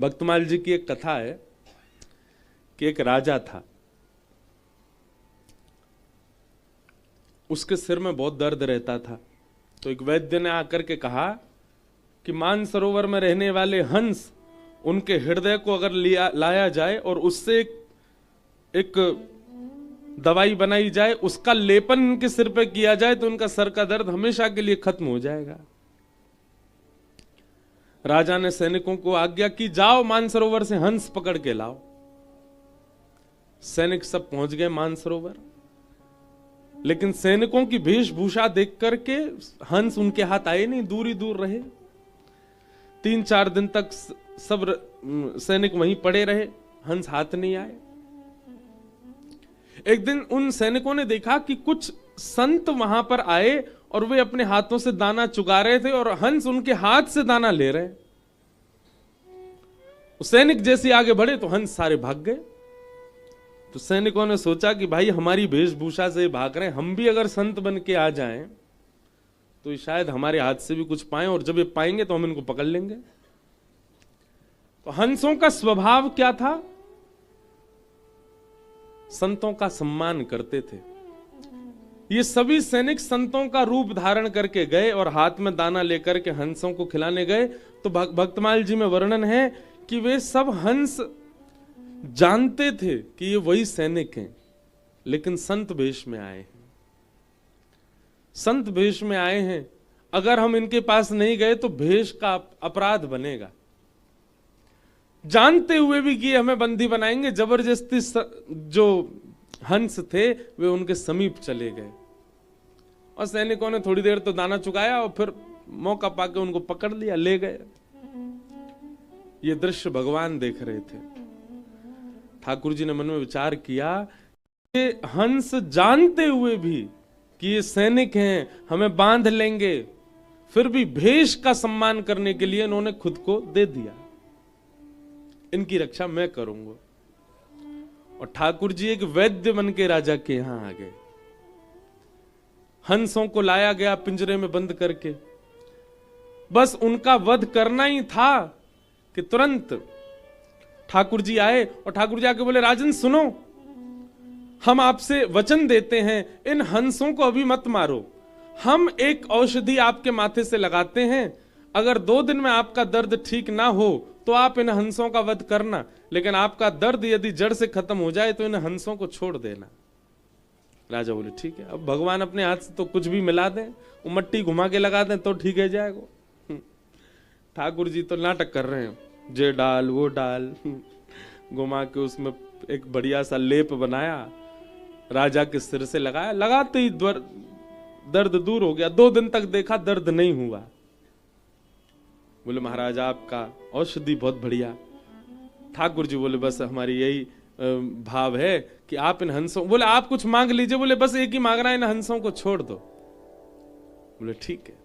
भक्तमाल जी की एक कथा है कि एक राजा था, उसके सिर में बहुत दर्द रहता था। तो एक वैद्य ने आकर के कहा कि मानसरोवर में रहने वाले हंस, उनके हृदय को अगर लाया जाए और उससे एक दवाई बनाई जाए, उसका लेपन उनके सिर पे किया जाए तो उनका सर का दर्द हमेशा के लिए खत्म हो जाएगा। राजा ने सैनिकों को आज्ञा की, जाओ मानसरोवर से हंस पकड़ के लाओ। सैनिक सब पहुंच गए मानसरोवर, लेकिन सैनिकों की वेशभूषा देख करके हंस उनके हाथ आए नहीं, दूर ही दूर रहे। 3-4 दिन तक सब सैनिक वहीं पड़े रहे, हंस हाथ नहीं आए। एक दिन उन सैनिकों ने देखा कि कुछ संत वहां पर आए और वे अपने हाथों से दाना चुगा रहे थे और हंस उनके हाथ से दाना ले रहे। सैनिक जैसे आगे बढ़े तो हंस सारे भाग गए। तो सैनिकों ने सोचा कि भाई हमारी वेशभूषा से भाग रहे हैं, हम भी अगर संत बन के आ जाएं तो शायद हमारे हाथ से भी कुछ पाएं, और जब ये पाएंगे तो हम इनको पकड़ लेंगे। तो हंसों का स्वभाव क्या था? संतों का सम्मान करते थे। ये सभी सैनिक संतों का रूप धारण करके गए और हाथ में दाना लेकर के हंसों को खिलाने गए। तो भक्तमाल जी में वर्णन है कि वे सब हंस जानते थे कि ये वही सैनिक हैं, लेकिन संत वेश में आए हैं। संत वेश में आए हैं, अगर हम इनके पास नहीं गए तो भेष का अपराध बनेगा। जानते हुए भी कि हमें बंदी बनाएंगे, जबरदस्ती जो हंस थे वे उनके समीप चले गए और सैनिकों ने थोड़ी देर तो दाना चुकाया और फिर मौका पाके उनको पकड़ लिया, ले गए। ये दृश्य भगवान देख रहे थे। ठाकुर जी ने मन में विचार किया कि हंस जानते हुए भी कि ये सैनिक हैं, हमें बांध लेंगे, फिर भी भेष का सम्मान करने के लिए इन्होंने खुद को दे दिया। इनकी रक्षा मैं करूंगा। और ठाकुर जी एक वैद्य बन के राजा के यहां आ गए। हंसों को लाया गया पिंजरे में बंद करके, बस उनका वध करना ही था कि तुरंत ठाकुर जी आए और ठाकुर जी आके बोले, राजन सुनो, हम आपसे वचन देते हैं, इन हंसों को अभी मत मारो। हम एक औषधि आपके माथे से लगाते हैं, अगर 2 दिन में आपका दर्द ठीक ना हो तो आप इन हंसों का वध करना, लेकिन आपका दर्द यदि जड़ से खत्म हो जाए तो इन हंसों को छोड़ देना। राजा बोले ठीक है। अब भगवान अपने हाथ से तो कुछ भी मिला दें, वो मट्टी घुमा के लगा दें तो ठीक है जाएगा। ठाकुर जी तो नाटक कर रहे हैं, जे डाल वो डाल, घुमा के उसमें एक बढ़िया सा लेप बनाया, राजा के सिर से लगाया, लगाते ही दर्द दूर हो गया। 2 दिन तक देखा दर्द नहीं हुआ। बोले महाराज आपका औषधि बहुत बढ़िया। ठाकुर जी बोले बस हमारी यही भाव है कि आप इन हंसों, बोले आप कुछ मांग लीजिए, बोले बस एक ही मांग रहा है, इन हंसों को छोड़ दो। बोले ठीक है।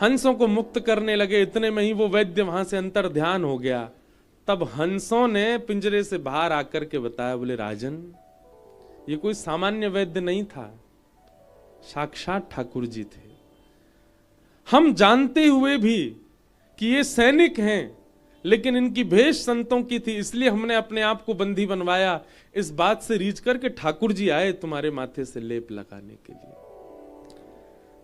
हंसों को मुक्त करने लगे, इतने में ही वो वैद्य वहां से अंतर ध्यान हो गया। तब हंसों ने पिंजरे से बाहर आकर के बताया, बोले राजन ये कोई सामान्य वैद्य नहीं था, साक्षात ठाकुर जी थे। हम जानते हुए भी कि ये सैनिक हैं, लेकिन इनकी भेष संतों की थी, इसलिए हमने अपने आप को बंदी बनवाया। इस बात से रीझ करके ठाकुर जी आए तुम्हारे माथे से लेप लगाने के लिए।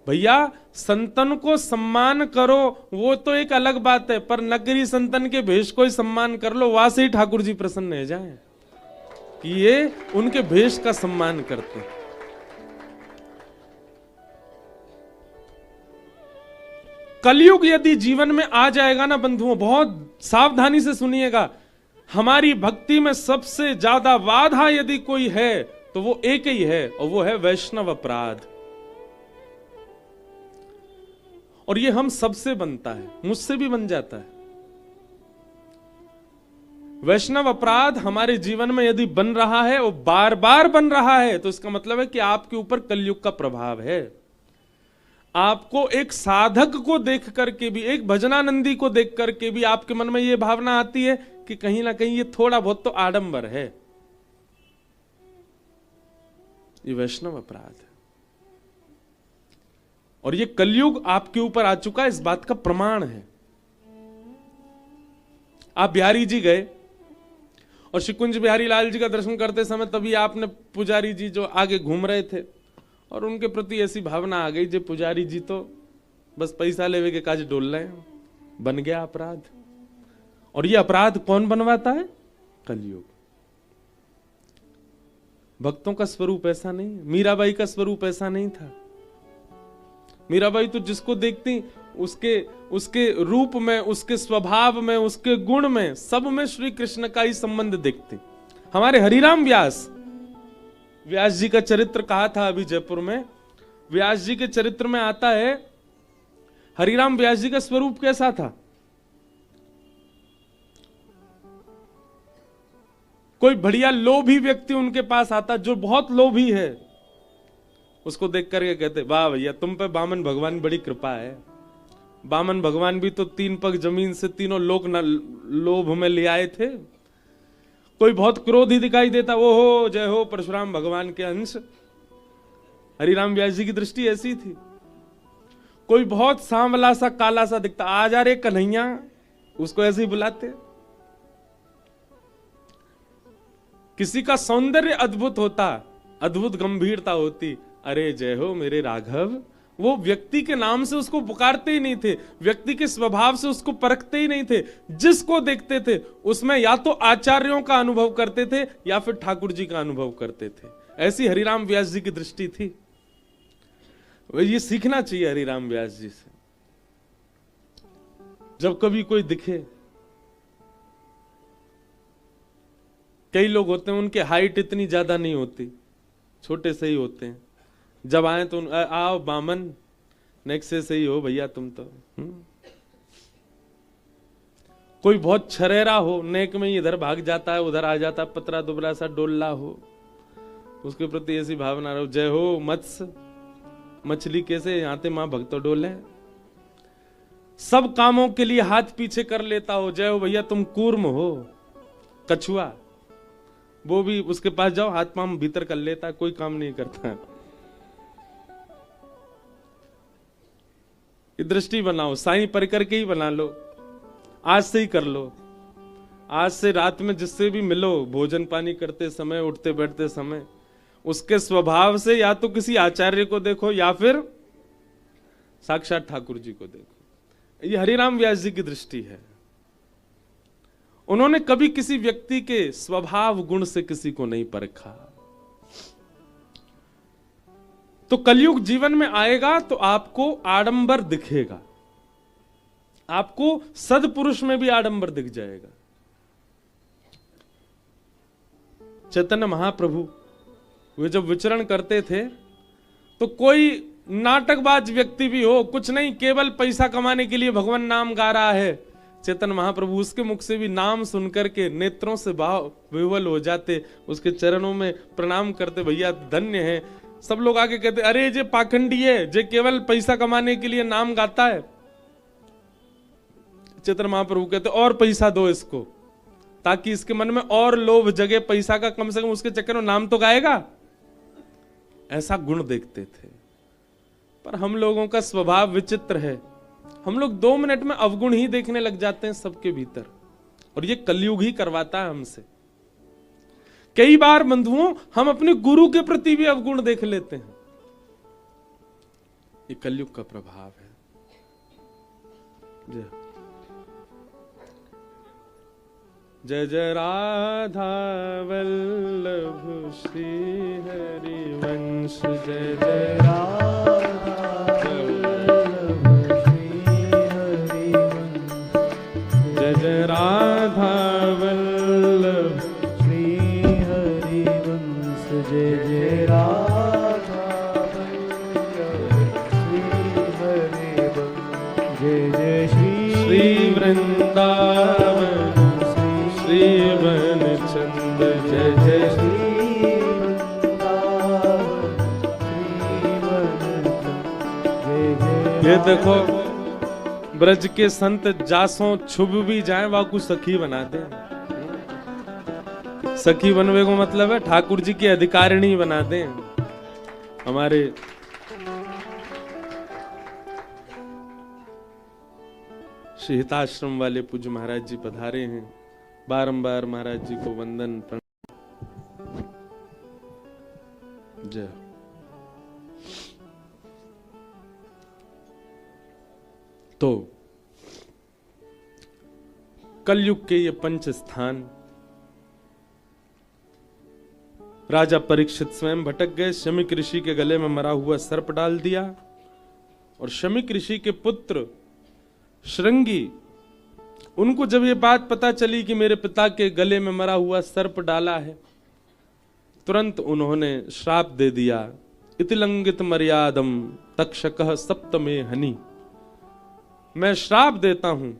भैया संतन को सम्मान करो वो तो एक अलग बात है, पर नगरी संतन के भेष को ही सम्मान कर लो, वहां से ही ठाकुर जी प्रसन्न हो जाए कि ये उनके भेष का सम्मान करते हैं। कलयुग यदि जीवन में आ जाएगा ना बंधुओं, बहुत सावधानी से सुनिएगा, हमारी भक्ति में सबसे ज्यादा बाधा यदि कोई है तो वो एक ही है, और वो है वैष्णव अपराध। और ये हम सबसे बनता है, मुझसे भी बन जाता है। वैष्णव अपराध हमारे जीवन में यदि बन रहा है और बार बार बन रहा है तो इसका मतलब है कि आपके ऊपर कलयुग का प्रभाव है। आपको एक साधक को देख करके भी, एक भजनानंदी को देख करके भी आपके मन में यह भावना आती है कि कहीं ना कहीं ये थोड़ा बहुत तो आडंबर है। ये वैष्णव अपराध है और ये कलयुग आपके ऊपर आ चुका है, इस बात का प्रमाण है। आप बिहारी जी गए और श्री कुंज बिहारी लाल जी का दर्शन करते समय तभी आपने पुजारी जी जो आगे घूम रहे थे और उनके प्रति ऐसी भावना आ गई, जो पुजारी जी तो बस पैसा लेवे के काज डोल रहे हैं, बन गया अपराध। और ये अपराध कौन बनवाता है? कलयुग। भक्तों का स्वरूप ऐसा नहीं, मीराबाई का स्वरूप ऐसा नहीं था। मीराबाई तो जिसको देखती उसके रूप में, उसके स्वभाव में, उसके गुण में, सब में श्री कृष्ण का ही संबंध देखती। हमारे हरिराम व्यास जी का चरित्र कहा था अभी जयपुर में, व्यास जी के चरित्र में आता है हरिराम व्यास जी का स्वरूप कैसा था। कोई बढ़िया लोभी व्यक्ति उनके पास आता, जो बहुत लोभी है, उसको देख करके कहते, वाह भैया तुम पे बामन भगवान बड़ी कृपा है। बामन भगवान भी तो 3 पग जमीन से तीनों लोग लोभ में ले आए थे। कोई बहुत क्रोधी दिखाई देता, वो हो जय हो परशुराम भगवान के अंश। हरिराम व्यास जी की दृष्टि ऐसी थी। कोई बहुत सांवला सा काला सा दिखता, आ जा रे कन्हैया, उसको ऐसे ही बुलाते। किसी का सौंदर्य अद्भुत होता, अद्भुत गंभीरता होती, अरे जय हो मेरे राघव, वो व्यक्ति के नाम से उसको पुकारते ही नहीं थे, व्यक्ति के स्वभाव से उसको परखते ही नहीं थे। जिसको देखते थे उसमें या तो आचार्यों का अनुभव करते थे या फिर ठाकुर जी का अनुभव करते थे। ऐसी हरिराम व्यास जी की दृष्टि थी। ये सीखना चाहिए हरिराम व्यास जी से। जब कभी कोई दिखे, कई लोग होते हैं उनके हाइट इतनी ज्यादा नहीं होती, छोटे से ही होते हैं, जब आए तो आओ बामन, नेक्स्ट से ही हो भैया तुम तो। कोई बहुत छरेरा हो, नेक में ही इधर भाग जाता है उधर आ जाता, पतरा दुबला सा डोल्ला हो, उसके प्रति ऐसी भावना रहो, जय हो मत्स्य, मछली कैसे यहाँ ते मां भक्तो डोले। सब कामों के लिए हाथ पीछे कर लेता हो, जय हो भैया तुम कूर्म हो, कछुआ, वो भी उसके पास जाओ हाथ पांव भीतर कर लेता, कोई काम नहीं करता। दृष्टि बनाओ, साईं परिकर के ही बना लो, आज से ही कर लो। आज से रात में जिससे भी मिलो, भोजन पानी करते समय, उठते बैठते समय, उसके स्वभाव से या तो किसी आचार्य को देखो या फिर साक्षात ठाकुर जी को देखो। ये हरिराम व्यास जी की दृष्टि है। उन्होंने कभी किसी व्यक्ति के स्वभाव गुण से किसी को नहीं परखा। तो कलयुग जीवन में आएगा तो आपको आडंबर दिखेगा, आपको सदपुरुष में भी आडंबर दिख जाएगा। चैतन्य महाप्रभु वे जब विचरण करते थे तो कोई नाटकबाज व्यक्ति भी हो, कुछ नहीं, केवल पैसा कमाने के लिए भगवान नाम गा रहा है, चैतन्य महाप्रभु उसके मुख से भी नाम सुनकर के नेत्रों से भाव विह्वल हो जाते, उसके चरणों में प्रणाम करते, भैया धन्य है। सब लोग आगे कहते, अरे जे पाखंडी है, जे केवल पैसा कमाने के लिए नाम गाता है। चैतन्य महाप्रभु कहते, और पैसा दो इसको, ताकि इसके मन में और लोभ जगे पैसा का, कम से कम उसके चक्कर में नाम तो गाएगा। ऐसा गुण देखते थे। पर हम लोगों का स्वभाव विचित्र है, हम लोग 2 मिनट में अवगुण ही देखने लग जाते हैं सबके भीतर, और ये कलयुग ही करवाता है हमसे। कई बार बंधुओं हम अपने गुरु के प्रति भी अवगुण देख लेते हैं, ये कलयुग का प्रभाव है। जय जय राधा वल्लभ श्री हरिवंश, जय जय राधा वल्लभ श्री हरिवंश, जय जय राधा वल्लभ श्री हरिवंश, जय जय राधा वल्लभ श्री हरिवंश, जय जय श्री वृंदावन श्रीवन चंद, जय जय श्री वृंदावन श्रीवन चंद, जय जय। ये देखो ब्रज के संत जासों छुप भी जाए वाकु सखी बना दे। सखी बनवे को मतलब है ठाकुर जी की अधिकारिणी बना दे। हमारे श्री हिताश्रम वाले पूज्य महाराज जी पधारे हैं। बारंबार महाराज जी को वंदन प्रणाम। जय। तो कलयुग के ये पंच स्थान राजा परीक्षित स्वयं भटक गए, शमिक ऋषि के गले में मरा हुआ सर्प डाल दिया और शमिक ऋषि के पुत्र श्रृंगी, उनको जब ये बात पता चली कि मेरे पिता के गले में मरा हुआ सर्प डाला है, तुरंत उन्होंने श्राप दे दिया। इति लंघित मर्यादम तक्षकः सप्तमे हनि। मैं श्राप देता हूं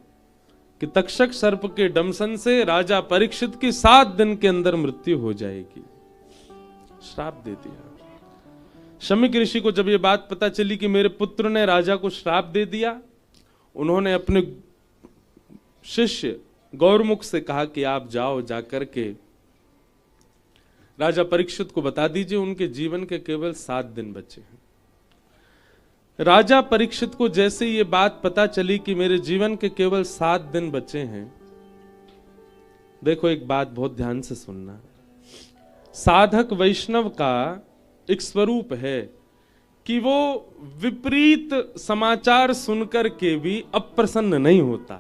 कि तक्षक सर्प के डंसन से राजा परीक्षित की 7 दिन के अंदर मृत्यु हो जाएगी। श्राप दे दिया। शमिक ऋषि को जब ये बात पता चली कि मेरे पुत्र ने राजा को श्राप दे दिया, उन्होंने अपने शिष्य गौरमुख से कहा कि आप जाओ, जाकर के राजा परीक्षित को बता दीजिए उनके जीवन के केवल 7 दिन बचे हैं। राजा परीक्षित को जैसे ये बात पता चली कि मेरे जीवन के केवल 7 दिन बचे हैं, देखो एक बात बहुत ध्यान से सुनना। साधक वैष्णव का एक स्वरूप है कि वो विपरीत समाचार सुनकर के भी अप्रसन्न नहीं होता।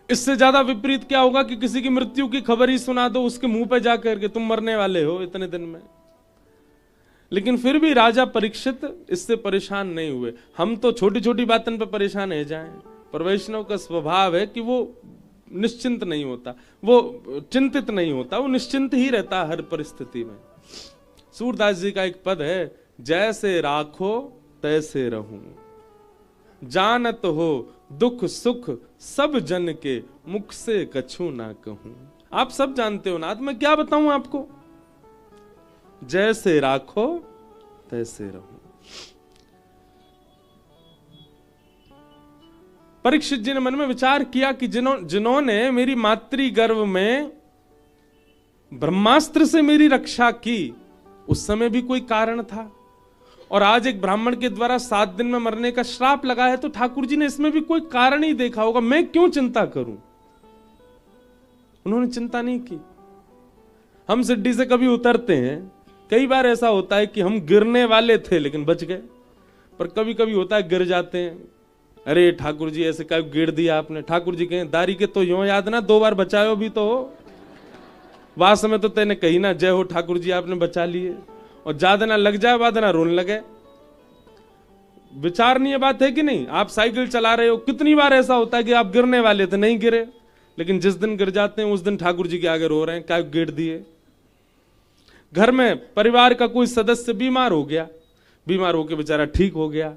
इससे ज्यादा विपरीत क्या होगा कि किसी की मृत्यु की खबर ही सुना दो उसके मुंह पे जाकर के तुम मरने वाले हो इतने दिन में। लेकिन फिर भी राजा परीक्षित इससे परेशान नहीं हुए। हम तो छोटी छोटी बातों पर परेशान हो जाएं, पर वैष्णव का स्वभाव है कि वो निश्चिंत नहीं होता, वो चिंतित नहीं होता, वो निश्चिंत ही रहता हर परिस्थिति में। सूरदास जी का एक पद है, जैसे राखो तैसे रहूं, जानत हो दुख सुख सब जन के, मुख से कछु ना कहूं। आप सब जानते हो ना, मैं क्या बताऊं आपको। जैसे राखो तैसे रहूं। परीक्षित जी ने मन में विचार किया कि जिन्होंने मेरी मातृ गर्भ में ब्रह्मास्त्र से मेरी रक्षा की, उस समय भी कोई कारण था, और आज एक ब्राह्मण के द्वारा 7 दिन में मरने का श्राप लगा है, तो ठाकुर जी ने इसमें भी कोई कारण ही देखा होगा, मैं क्यों चिंता करूं। उन्होंने चिंता नहीं की। हम सिड्डी से कभी उतरते हैं, कई बार ऐसा होता है कि हम गिरने वाले थे लेकिन बच गए, पर कभी कभी होता है गिर जाते हैं। अरे ठाकुर जी ऐसे कब गिर दिया आपने। ठाकुर जी कहें दारी के तो यूं याद ना, 2 बार बचायो भी तो हो। वास समय तो तेने कही ना, जय हो ठाकुर जी आपने बचा लिए, और ज्यादा ना लग जाए बाद ना रोने लगे। विचारणीय बात है कि नहीं। आप साइकिल चला रहे हो, कितनी बार ऐसा होता है कि आप गिरने वाले थे, नहीं गिरे, लेकिन जिस दिन गिर जाते हैं उस दिन ठाकुर जी के आगे रो रहे हैं, क्या गिर दिए। घर में परिवार का कोई सदस्य बीमार हो गया, बीमार होकर बेचारा ठीक हो गया,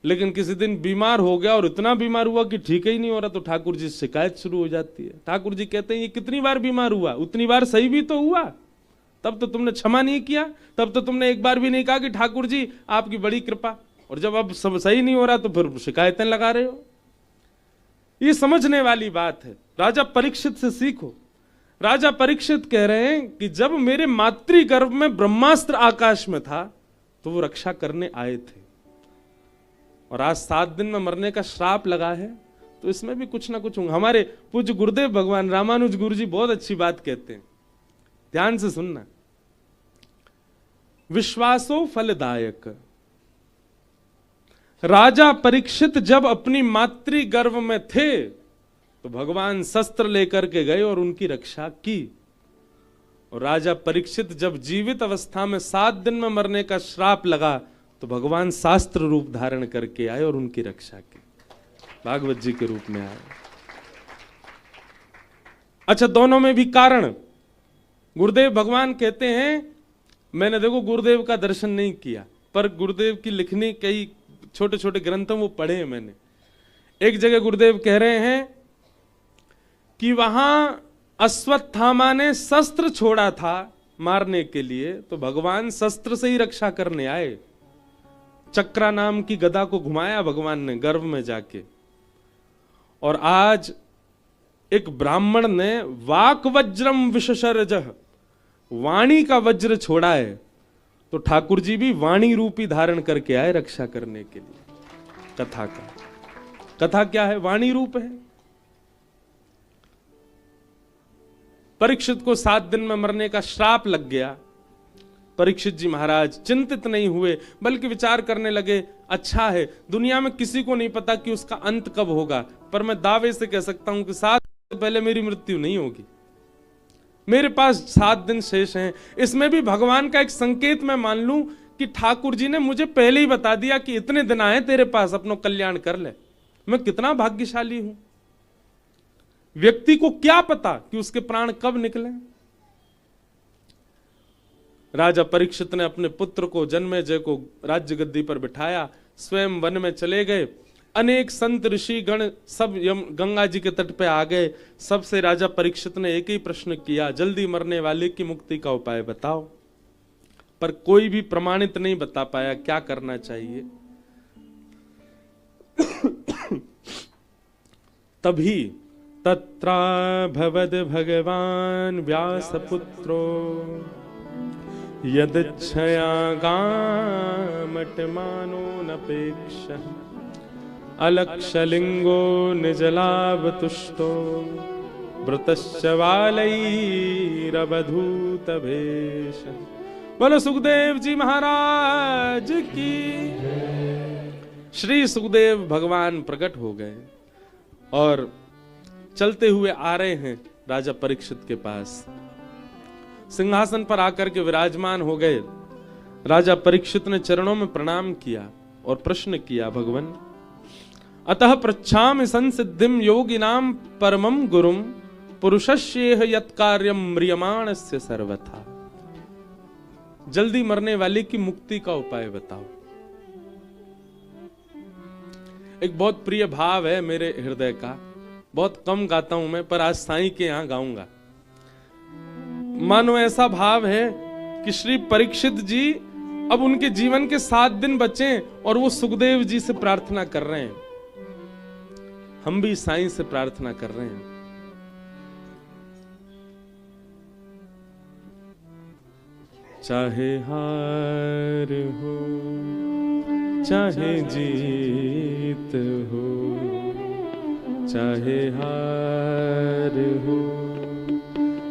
लेकिन किसी दिन बीमार हो गया और इतना बीमार हुआ कि ठीक ही नहीं हो रहा, तो ठाकुर जी से शिकायत शुरू हो जाती है। ठाकुर जी कहते हैं ये कितनी बार बीमार हुआ, उतनी बार सही भी तो हुआ, तब तो तुमने क्षमा नहीं किया, तब तो तुमने एक बार भी नहीं कहा कि ठाकुर जी आपकी बड़ी कृपा, और जब अब सब सही नहीं हो रहा तो फिर शिकायतें लगा रहे हो। ये समझने वाली बात है, राजा परीक्षित से सीखो। राजा परीक्षित कह रहे हैं कि जब मेरे मातृ गर्भ में ब्रह्मास्त्र आकाश में था तो वो रक्षा करने आए थे, और आज 7 दिन में मरने का श्राप लगा है, तो इसमें भी कुछ ना कुछ होगा। हमारे पूज्य गुरुदेव भगवान रामानुज गुरु जी बहुत अच्छी बात कहते हैं, ध्यान से सुनना। विश्वासो फलदायक। राजा परीक्षित जब अपनी मातृ गर्भ में थे तो भगवान शस्त्र लेकर के गए और उनकी रक्षा की, और राजा परीक्षित जब जीवित अवस्था में 7 दिन में मरने का श्राप लगा तो भगवान शास्त्र रूप धारण करके आए और उनकी रक्षा की, भागवत जी के रूप में आए। अच्छा, दोनों में भी कारण। गुरुदेव भगवान कहते हैं, मैंने देखो गुरुदेव का दर्शन नहीं किया, पर गुरुदेव की लिखनी कई छोटे छोटे ग्रंथों वो पढ़े हैं मैंने। एक जगह गुरुदेव कह रहे हैं कि वहां अश्वत्थामा ने शस्त्र छोड़ा था मारने के लिए, तो भगवान शस्त्र से ही रक्षा करने आए। चक्रा नाम की गदा को घुमाया भगवान ने गर्भ में जाके, और आज एक ब्राह्मण ने वाक वज्रम विशशरजह, वाणी का वज्र छोड़ा है, तो ठाकुर जी भी वाणी रूपी धारण करके आए रक्षा करने के लिए। कथा का। कथा क्या है? वाणी रूप है। परीक्षित को 7 दिन में मरने का श्राप लग गया। परीक्षित जी महाराज चिंतित नहीं हुए, बल्कि विचार करने लगे, अच्छा है, दुनिया में किसी को नहीं पता कि उसका अंत कब होगा, पर मैं दावे से कह सकता हूं कि 7 दिन से पहले मेरी मृत्यु नहीं होगी। मेरे पास 7 दिन शेष हैं। इसमें भी भगवान का एक संकेत मैं मान लूं कि ठाकुर जी ने मुझे पहले ही बता दिया कि इतने दिन आए तेरे पास, अपना कल्याण कर ले। मैं कितना भाग्यशाली हूं। व्यक्ति को क्या पता कि उसके प्राण कब निकले। राजा परीक्षित ने अपने पुत्र को, जन्मेजय को राज्य गद्दी पर बिठाया, स्वयं वन में चले गए। अनेक संत ऋषि गण सब गंगा जी के तट पे आ गए। सबसे राजा परीक्षित ने एक ही प्रश्न किया, जल्दी मरने वाले की मुक्ति का उपाय बताओ। पर कोई भी प्रमाणित नहीं बता पाया क्या करना चाहिए। तभी तत्रा भवद भगवान व्यासपुत्रो यदच्छया गामटमानो नपेक्ष अलक्षलिंगो निजलावतुष्टो वृतश्च वालैरवधूत भेष। बोलो सुखदेव जी महाराज की। श्री सुखदेव भगवान प्रकट हो गए और चलते हुए आ रहे हैं राजा परीक्षित के पास। सिंहासन पर आकर के विराजमान हो गए। राजा परीक्षित ने चरणों में प्रणाम किया और प्रश्न किया, भगवान अतः पृच्छामि संसिद्धिम योगिनाम परमम गुरुम पुरुषस्येह यत्कार्यम म्रियमाणस्य सर्वथा। जल्दी मरने वाले की मुक्ति का उपाय बताओ। एक बहुत प्रिय भाव है मेरे हृदय का, बहुत कम गाता हूं मैं, पर आज साईं के यहां गाऊंगा। मानो ऐसा भाव है कि श्री परीक्षित जी अब उनके जीवन के 7 दिन बचे और वो सुखदेव जी से प्रार्थना कर रहे हैं। हम भी साईं से प्रार्थना कर रहे हैं। चाहे हार हो चाहे जीत हो, चाहे हार हो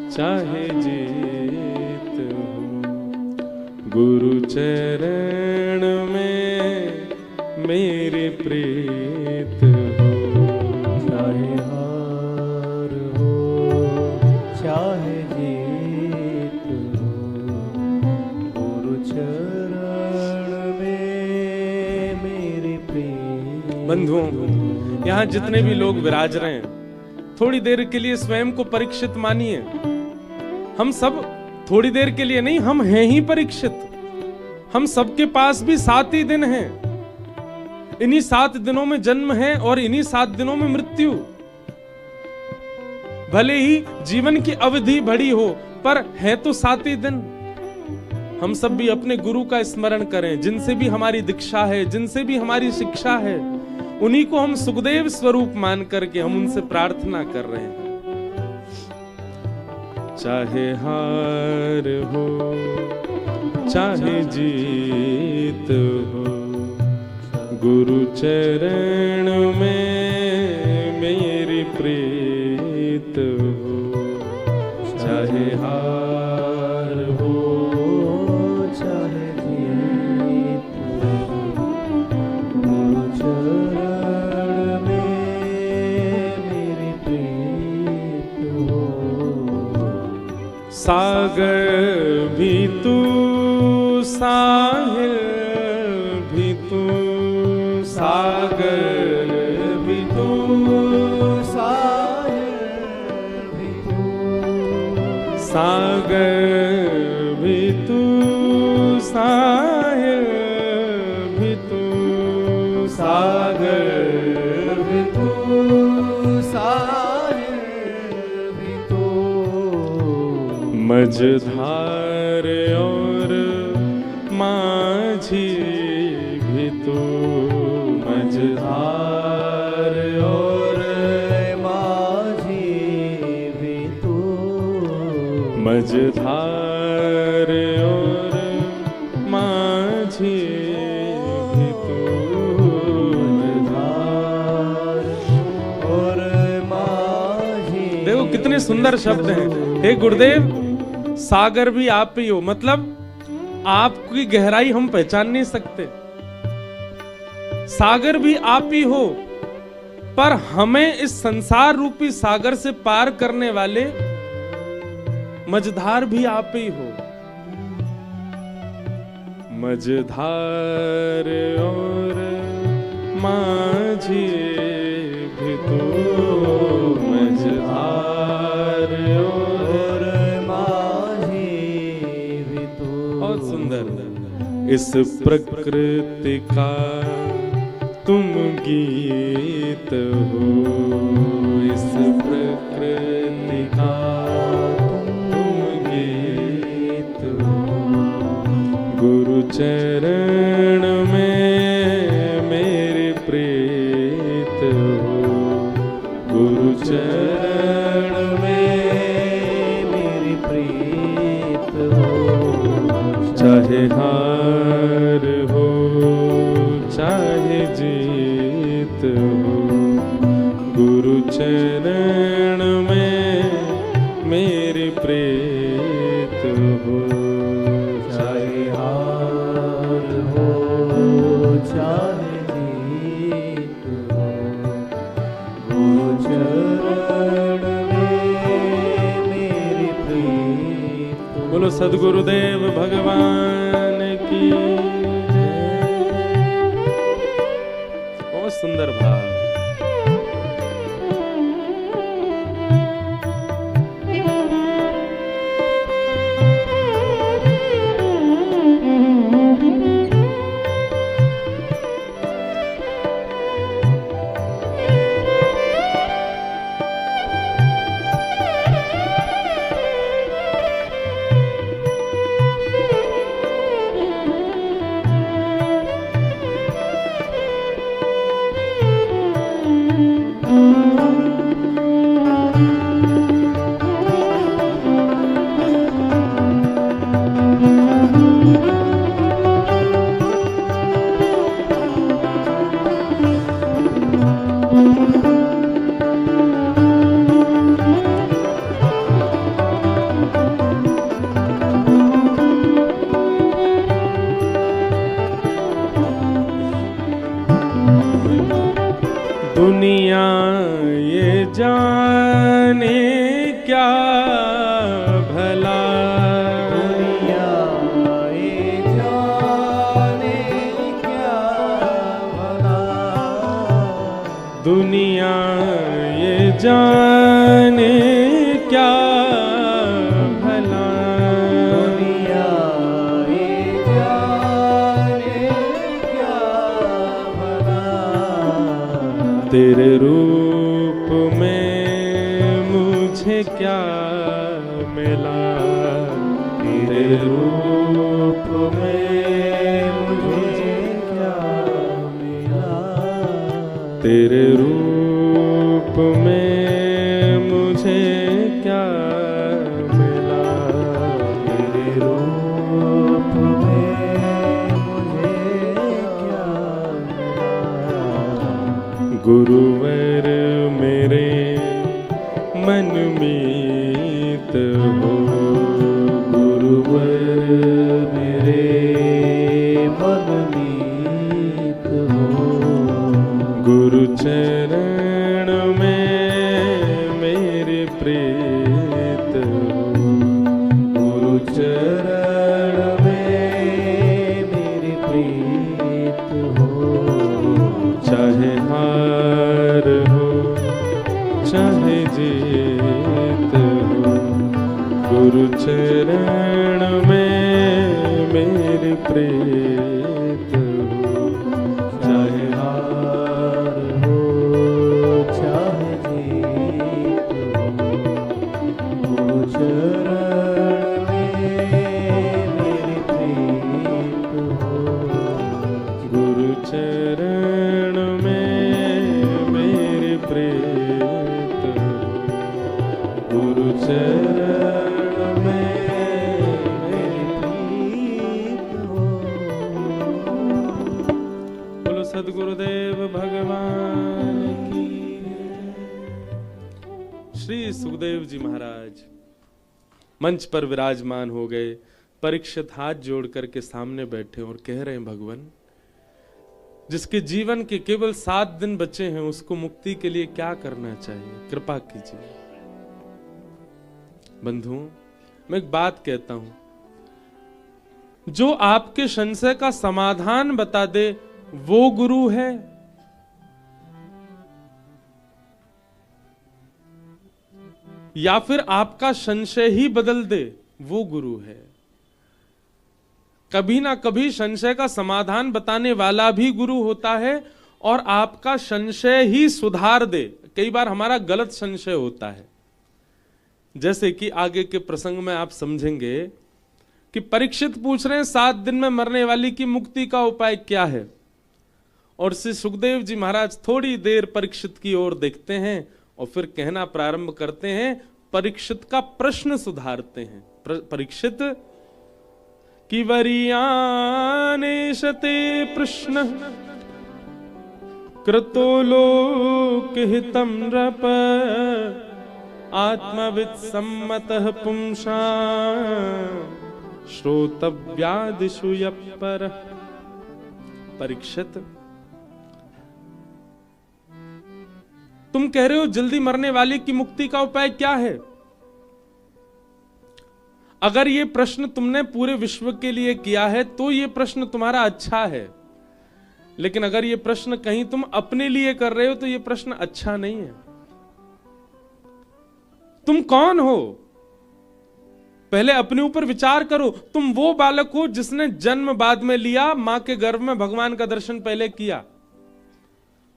चाहे जीत हो, गुरु चरण में मेरी प्रीत हो। चाहे हार हो चाहे जीत हो, गुरु चरण में मेरी प्रीत। बंधुओं, यहाँ जितने भी लोग विराज रहे हैं, थोड़ी देर के लिए स्वयं को परीक्षित मानिए। हम सब थोड़ी देर के लिए नहीं, हम हैं ही परीक्षित। हम सबके पास भी 7 ही दिन हैं। इन्हीं 7 दिनों में जन्म है और इन्हीं 7 दिनों में मृत्यु। भले ही जीवन की अवधि बड़ी हो, पर है तो 7 ही दिन। हम सब भी अपने गुरु का स्मरण करें, जिनसे भी हमारी दीक्षा है, जिनसे भी हमारी शिक्षा है, उन्हीं को हम सुखदेव स्वरूप मान करके हम उनसे प्रार्थना कर रहे हैं। चाहे हार हो चाहे जीत हो, गुरु चरण में मेरी प्रीत हो। चाहे हार हो चाहे जीत हो, गुरु चरण में मेरी प्रीत हो। सागर भी तू साहिल भी तू, सागर भी तू साहिल भी तू, सागर भी तू साहिल भी तू, सागर भी तू साहिल भी तू, मझधार और माझी भी तू, मझधार और माझी भी तू, मझधार और माझी भी तू, कितने सुंदर शब्द हैं। हे गुरुदेव, सागर भी आप ही हो, मतलब आपकी गहराई हम पहचान नहीं सकते। सागर भी आप ही हो, पर हमें इस संसार रूपी सागर से पार करने वाले मझधार भी आप ही हो। मझधार और माझी भी तो, मझधार और माझी भी तो। बहुत सुंदर। इस प्रकृति का तुम गीत हो, इस प्रकृति का तुम गीत हो। गुरु चरण में मेरे प्रीत हो, गुरु चरण में मेरी प्रीत हो। चाहे हार हो चाहे जीत हो, गुरु चरण में मेरी प्रीत हो। चाहे हार हो चाहे जीत हो, गुरु चरण में मेरी प्रीत हो। बोलो सद्गुरुदेव भगवान की जय। बहुत सुंदर भाव। दुनिया ये जाने क्या भला, दुनिया ये जाने क्या भला, दुनिया ये जाने क्या भला, दुनिया ये जाने क्या भला। तेरे रूप में मुझे क्या मिला, तेरे रूप में मुझे क्या मिला, तेरे रूप में मुझे क्या मिला, तेरे रूप में मुझे क्या मिला। गुरुवर मेरे मन मीत हो, गुरुवर मेरे मन मीत हो, गुरु चरण में मेरे प्रीत हो, गुरु चरण में मेरी प्रीत हो। चाहे हार हो चाहे जीत हो, गुरु चरण में मेरी प्रीत हो। चाहे हार हो चाहे जीत हो, गुरु चरण में मेरी प्रीत हो। गुरु चरण में मेरी प्रीत हो, गुरु चरण में मेरी प्रीत हो। बोलो सद्गुरुदेव भगवान की। श्री सुखदेव जी महाराज मंच पर विराजमान हो गए। परीक्षित हाथ जोड़ करके सामने बैठे और कह रहे हैं, भगवान जिसके जीवन के केवल 7 दिन बचे हैं उसको मुक्ति के लिए क्या करना चाहिए, कृपा कीजिए। बंधुओं, मैं एक बात कहता हूं, जो आपके संशय का समाधान बता दे वो गुरु है, या फिर आपका संशय ही बदल दे वो गुरु है। कभी ना कभी संशय का समाधान बताने वाला भी गुरु होता है और आपका संशय ही सुधार दे। कई बार हमारा गलत संशय होता है, जैसे कि आगे के प्रसंग में आप समझेंगे कि परीक्षित पूछ रहे हैं 7 दिन में मरने वाली की मुक्ति का उपाय क्या है, और श्री सुखदेव जी महाराज थोड़ी देर परीक्षित की ओर देखते हैं और फिर कहना प्रारंभ करते हैं, परीक्षित का प्रश्न सुधारते हैं। परीक्षित कि वरियानेशते प्रश्न कृतो लोकहितं नृप आत्मविद सम्मतः पुंसा श्रोतव्यादिषु यपर। परीक्षित, तुम कह रहे हो जल्दी मरने वाले की मुक्ति का उपाय क्या है। अगर ये प्रश्न तुमने पूरे विश्व के लिए किया है तो ये प्रश्न तुम्हारा अच्छा है, लेकिन अगर ये प्रश्न कहीं तुम अपने लिए कर रहे हो तो ये प्रश्न अच्छा नहीं है। तुम कौन हो, पहले अपने ऊपर विचार करो। तुम वो बालक हो जिसने जन्म बाद में लिया, मां के गर्भ में भगवान का दर्शन पहले किया।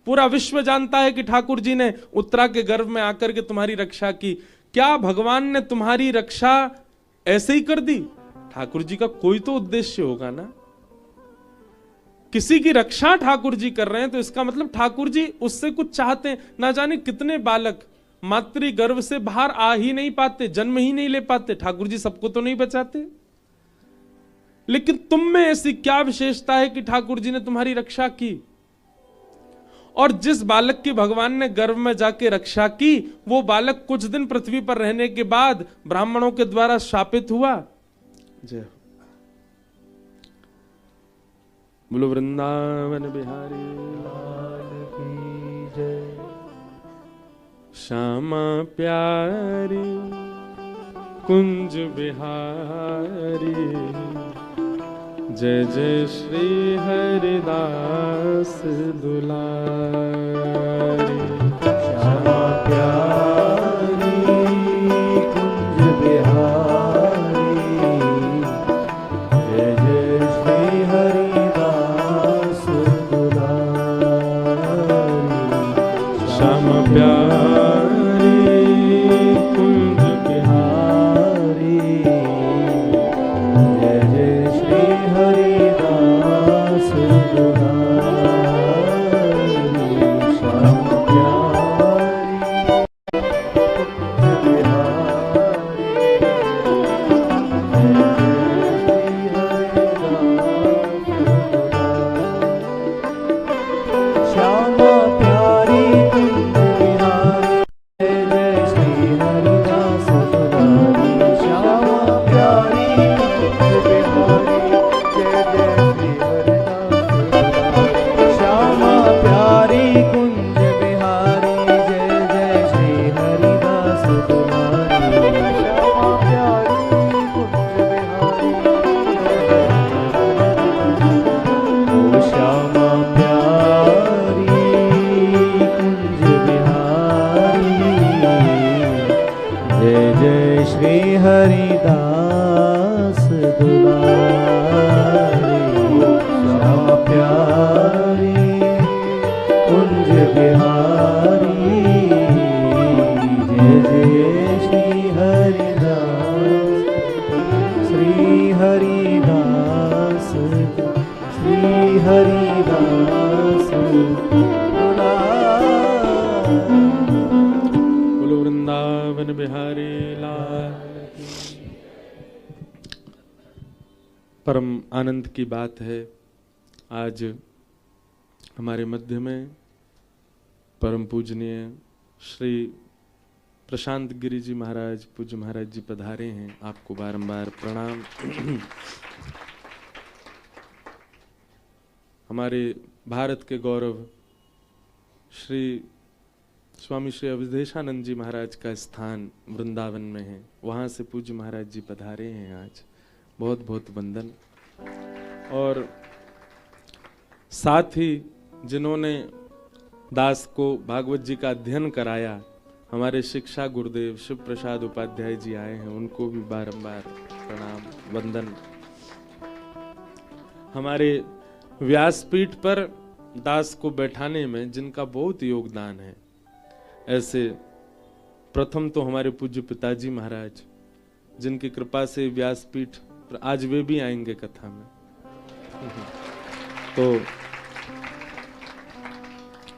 पूरा विश्व जानता है कि ठाकुर जी ने उत्तरा के गर्भ में आकर के तुम्हारी रक्षा की। क्या भगवान ने तुम्हारी रक्षा ऐसे ही कर दी? ठाकुर जी का कोई तो उद्देश्य होगा ना। किसी की रक्षा ठाकुर जी कर रहे हैं तो इसका मतलब ठाकुर जी उससे कुछ चाहते हैं। ना जाने कितने बालक मातृ गर्भ से बाहर आ ही नहीं पाते, जन्म ही नहीं ले पाते। ठाकुर जी सबको तो नहीं बचाते, लेकिन तुम में ऐसी क्या विशेषता है कि ठाकुर जी ने तुम्हारी रक्षा की। और जिस बालक की भगवान ने गर्भ में जाके रक्षा की, वो बालक कुछ दिन पृथ्वी पर रहने के बाद ब्राह्मणों के द्वारा शापित हुआ। जय बोलो वृंदावन बिहारी लाल की जय। श्यामा प्यारी कुंज बिहारी, जय जय श्री हरिदास दुलारी। श्यामा प्यारी कुंज बिहारी, जय जय श्री हरिदास दुलारी। श्यामा प्यारी कुंज बिहारी, जय जय श्री हरिदास दुलारी। श्यामा प्यारी कुंज बिहारी, जय जय श्री हरिदास दुलारी। श्यामा प्यारी कुंज बिहारी, जय जय श्री हरिदास दुलारी। श्यामा प्यारी कुंज बिहारी, जय जय श्री हरिदास दुलारी। श्यामा प्यारी कुंज बिहारी, ओ श्यामा प्यारी कुंज बिहारी, जय जय श्री हरिदास दुलारी। श्यामा प्यारी कुंज बिहारी, जय जय श्री हरिदास, श्री हरिदास, श्री हरिदास दुलारी। बोलो वृंदावन बिहारी लाल की। परम आनंद की बात है, आज हमारे मध्य में परम पूजनीय श्री प्रशांत गिरी जी महाराज, पूज्य महाराज जी पधारे हैं, आपको बारंबार प्रणाम। हमारे भारत के गौरव श्री स्वामी श्री अवधेशानंद जी महाराज का स्थान वृंदावन में है, वहाँ से पूज्य महाराज जी पधारे हैं आज, बहुत बहुत वंदन। और साथ ही जिन्होंने दास को भागवत जी का अध्ययन कराया, हमारे शिक्षा गुरुदेव शिव प्रसाद उपाध्याय जी आए हैं, उनको भी बारंबार प्रणाम वंदन। हमारे व्यासपीठ पर दास को बैठाने में जिनका बहुत योगदान है, ऐसे प्रथम तो हमारे पूज्य पिताजी महाराज, जिनकी कृपा से व्यासपीठ पर आज वे भी आएंगे कथा में। तो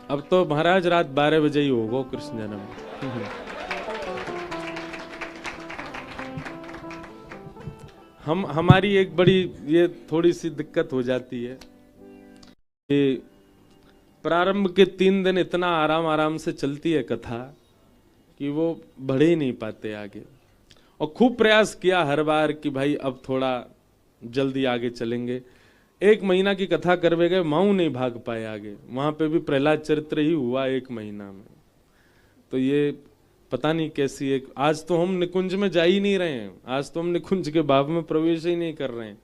अब तो महाराज रात 12 बजे ही होगा कृष्ण जन्म। हमारी एक बड़ी ये थोड़ी सी दिक्कत हो जाती है कि प्रारंभ के 3 दिन इतना आराम आराम से चलती है कथा कि वो बढ़े ही नहीं पाते आगे। और खूब प्रयास किया हर बार कि भाई अब थोड़ा जल्दी आगे चलेंगे। 1 महीना की कथा करवे गए, माऊ नहीं भाग पाए आगे, वहां पे भी प्रहलाद चरित्र ही हुआ 1 महीना में। तो ये पता नहीं कैसी एक, आज तो हम निकुंज में जा ही नहीं रहे हैं, आज तो हम निकुंज के भाव में प्रवेश ही नहीं कर रहे हैं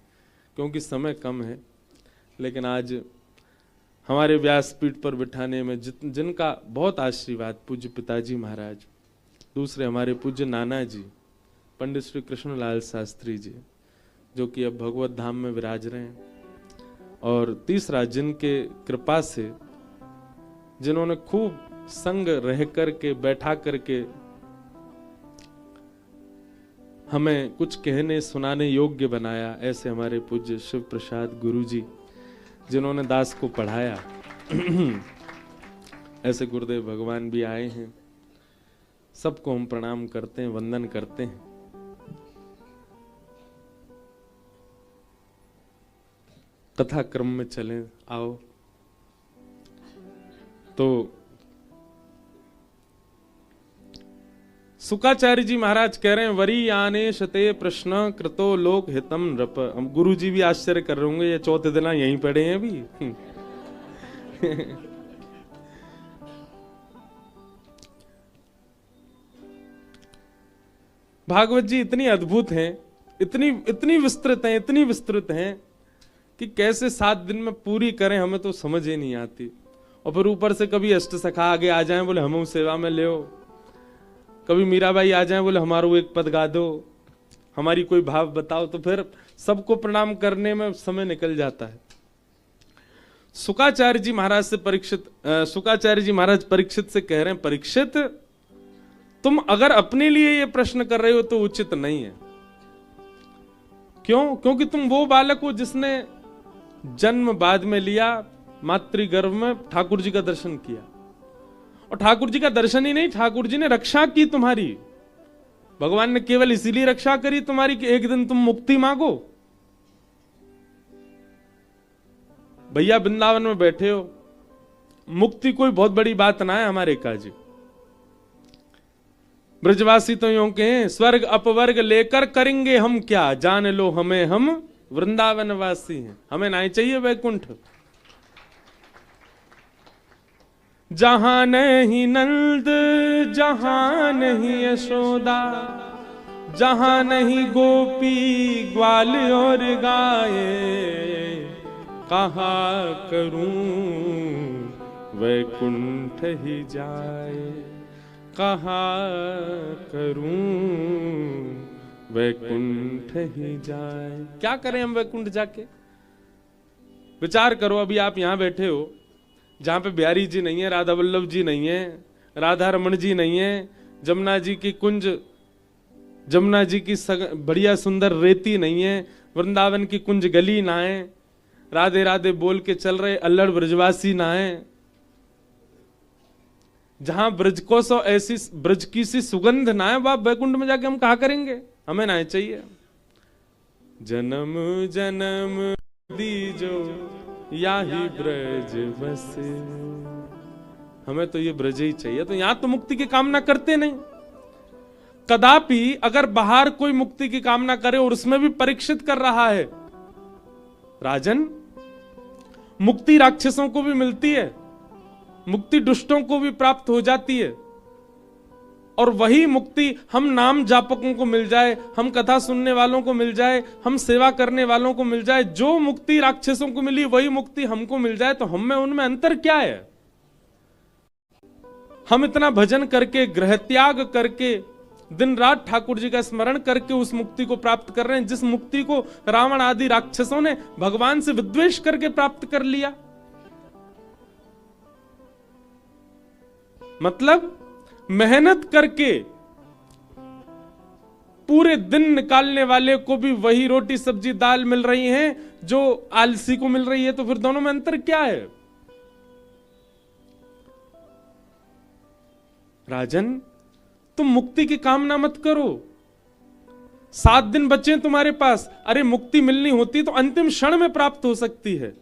क्योंकि समय कम है। लेकिन आज हमारे व्यासपीठ पर बिठाने में जिनका बहुत आशीर्वाद, पूज्य पिताजी महाराज, दूसरे हमारे पूज्य नाना जी पंडित श्री कृष्णलाल शास्त्री जी, जो कि अब भगवत धाम में विराज रहे हैं, और तीसरा जिनके कृपा से, जिन्होंने खूब संग रह करके बैठा करके हमें कुछ कहने सुनाने योग्य बनाया, ऐसे हमारे पूज्य शिव प्रसाद गुरु जी, जिन्होंने दास को पढ़ाया। ऐसे गुरुदेव भगवान भी आए हैं, सबको हम प्रणाम करते हैं, वंदन करते हैं। कथा क्रम में चलें, आओ। तो सुकाचार्य जी महाराज कह रहे हैं, वरी आने शते प्रश्न कृतो लोक हितम नृप। हम गुरु जी भी आश्चर्य कर रहे होंगे, ये चौथे दिन यहीं पढ़े हैं अभी। भागवत जी इतनी अद्भुत हैं, इतनी विस्तृत हैं कि कैसे 7 दिन में पूरी करें, हमें तो समझ ही नहीं आती। और फिर ऊपर से कभी अष्ट सखा आगे आ जाएं, बोले हम सेवा में ले, कभी मीराबाई आ जाएं, बोले हमारो एक पद गा दो, हमारी कोई भाव बताओ, तो फिर सबको प्रणाम करने में समय निकल जाता है। सुकाचार्य जी महाराज से सुकाचार्य जी महाराज परीक्षित से कह रहे हैं, परीक्षित तुम अगर अपने लिए ये प्रश्न कर रहे हो तो उचित नहीं है। क्यों? क्योंकि तुम वो बालक हो जिसने जन्म बाद में लिया, मातृगर्भ में ठाकुर जी का दर्शन किया, और ठाकुर जी का दर्शन ही नहीं, ठाकुर जी ने रक्षा की तुम्हारी। भगवान ने केवल इसीलिए रक्षा करी तुम्हारी कि एक दिन तुम मुक्ति मांगो। भैया वृंदावन में बैठे हो, मुक्ति कोई बहुत बड़ी बात ना है हमारे काजी। ब्रजवासी तो यूं कहें, स्वर्ग अपवर्ग लेकर करेंगे हम क्या, जान लो हमें हम वृंदावन वासी हैं। हमें नहीं चाहिए वैकुंठ। जहां नहीं नंद, जहां नहीं यशोदा, जहां नहीं गोपी ग्वाल और गाये, कहा करूं वैकुंठ ही जाए, कहा करूं वैकुंठ ही जाए। क्या करें हम वैकुंठ जाके? विचार करो, अभी आप यहां बैठे हो, जहां पे बिहारी जी नहीं है, राधा वल्लभ जी नहीं है, राधा रमन जी नहीं है, जमुना जी की कुंज, जमुना जी की बढ़िया सुंदर रेती नहीं है, वृंदावन की कुंज गली ना है, राधे राधे बोल के चल रहे अल्लड़ ब्रजवासी ना है, जहां ब्रज को सो ऐसी ब्रज की सी सुगंध ना है, वह वैकुंठ में जाके हम कहा करेंगे? हमें ना चाहिए। जन्म जन्म दीजो याही ब्रज बसे, हमें तो ये ब्रज ही चाहिए। तो यहां तो मुक्ति की कामना करते नहीं, कदापि अगर बाहर कोई मुक्ति की कामना करे, और उसमें भी परीक्षित कर रहा है, राजन मुक्ति राक्षसों को भी मिलती है, मुक्ति दुष्टों को भी प्राप्त हो जाती है, और वही मुक्ति हम नाम जापकों को मिल जाए, हम कथा सुनने वालों को मिल जाए, हम सेवा करने वालों को मिल जाए, जो मुक्ति राक्षसों को मिली वही मुक्ति हमको मिल जाए, तो हम में उनमें अंतर क्या है? हम इतना भजन करके, ग्रह त्याग करके, दिन रात ठाकुर जी का स्मरण करके उस मुक्ति को प्राप्त कर रहे हैं, जिस मुक्ति को रावण आदि राक्षसों ने भगवान से विद्वेष करके प्राप्त कर लिया। मतलब मेहनत करके पूरे दिन निकालने वाले को भी वही रोटी सब्जी दाल मिल रही है जो आलसी को मिल रही है, तो फिर दोनों में अंतर क्या है? राजन तुम मुक्ति की कामना मत करो, 7 दिन बचे तुम्हारे पास। अरे मुक्ति मिलनी होती तो अंतिम क्षण में प्राप्त हो सकती है।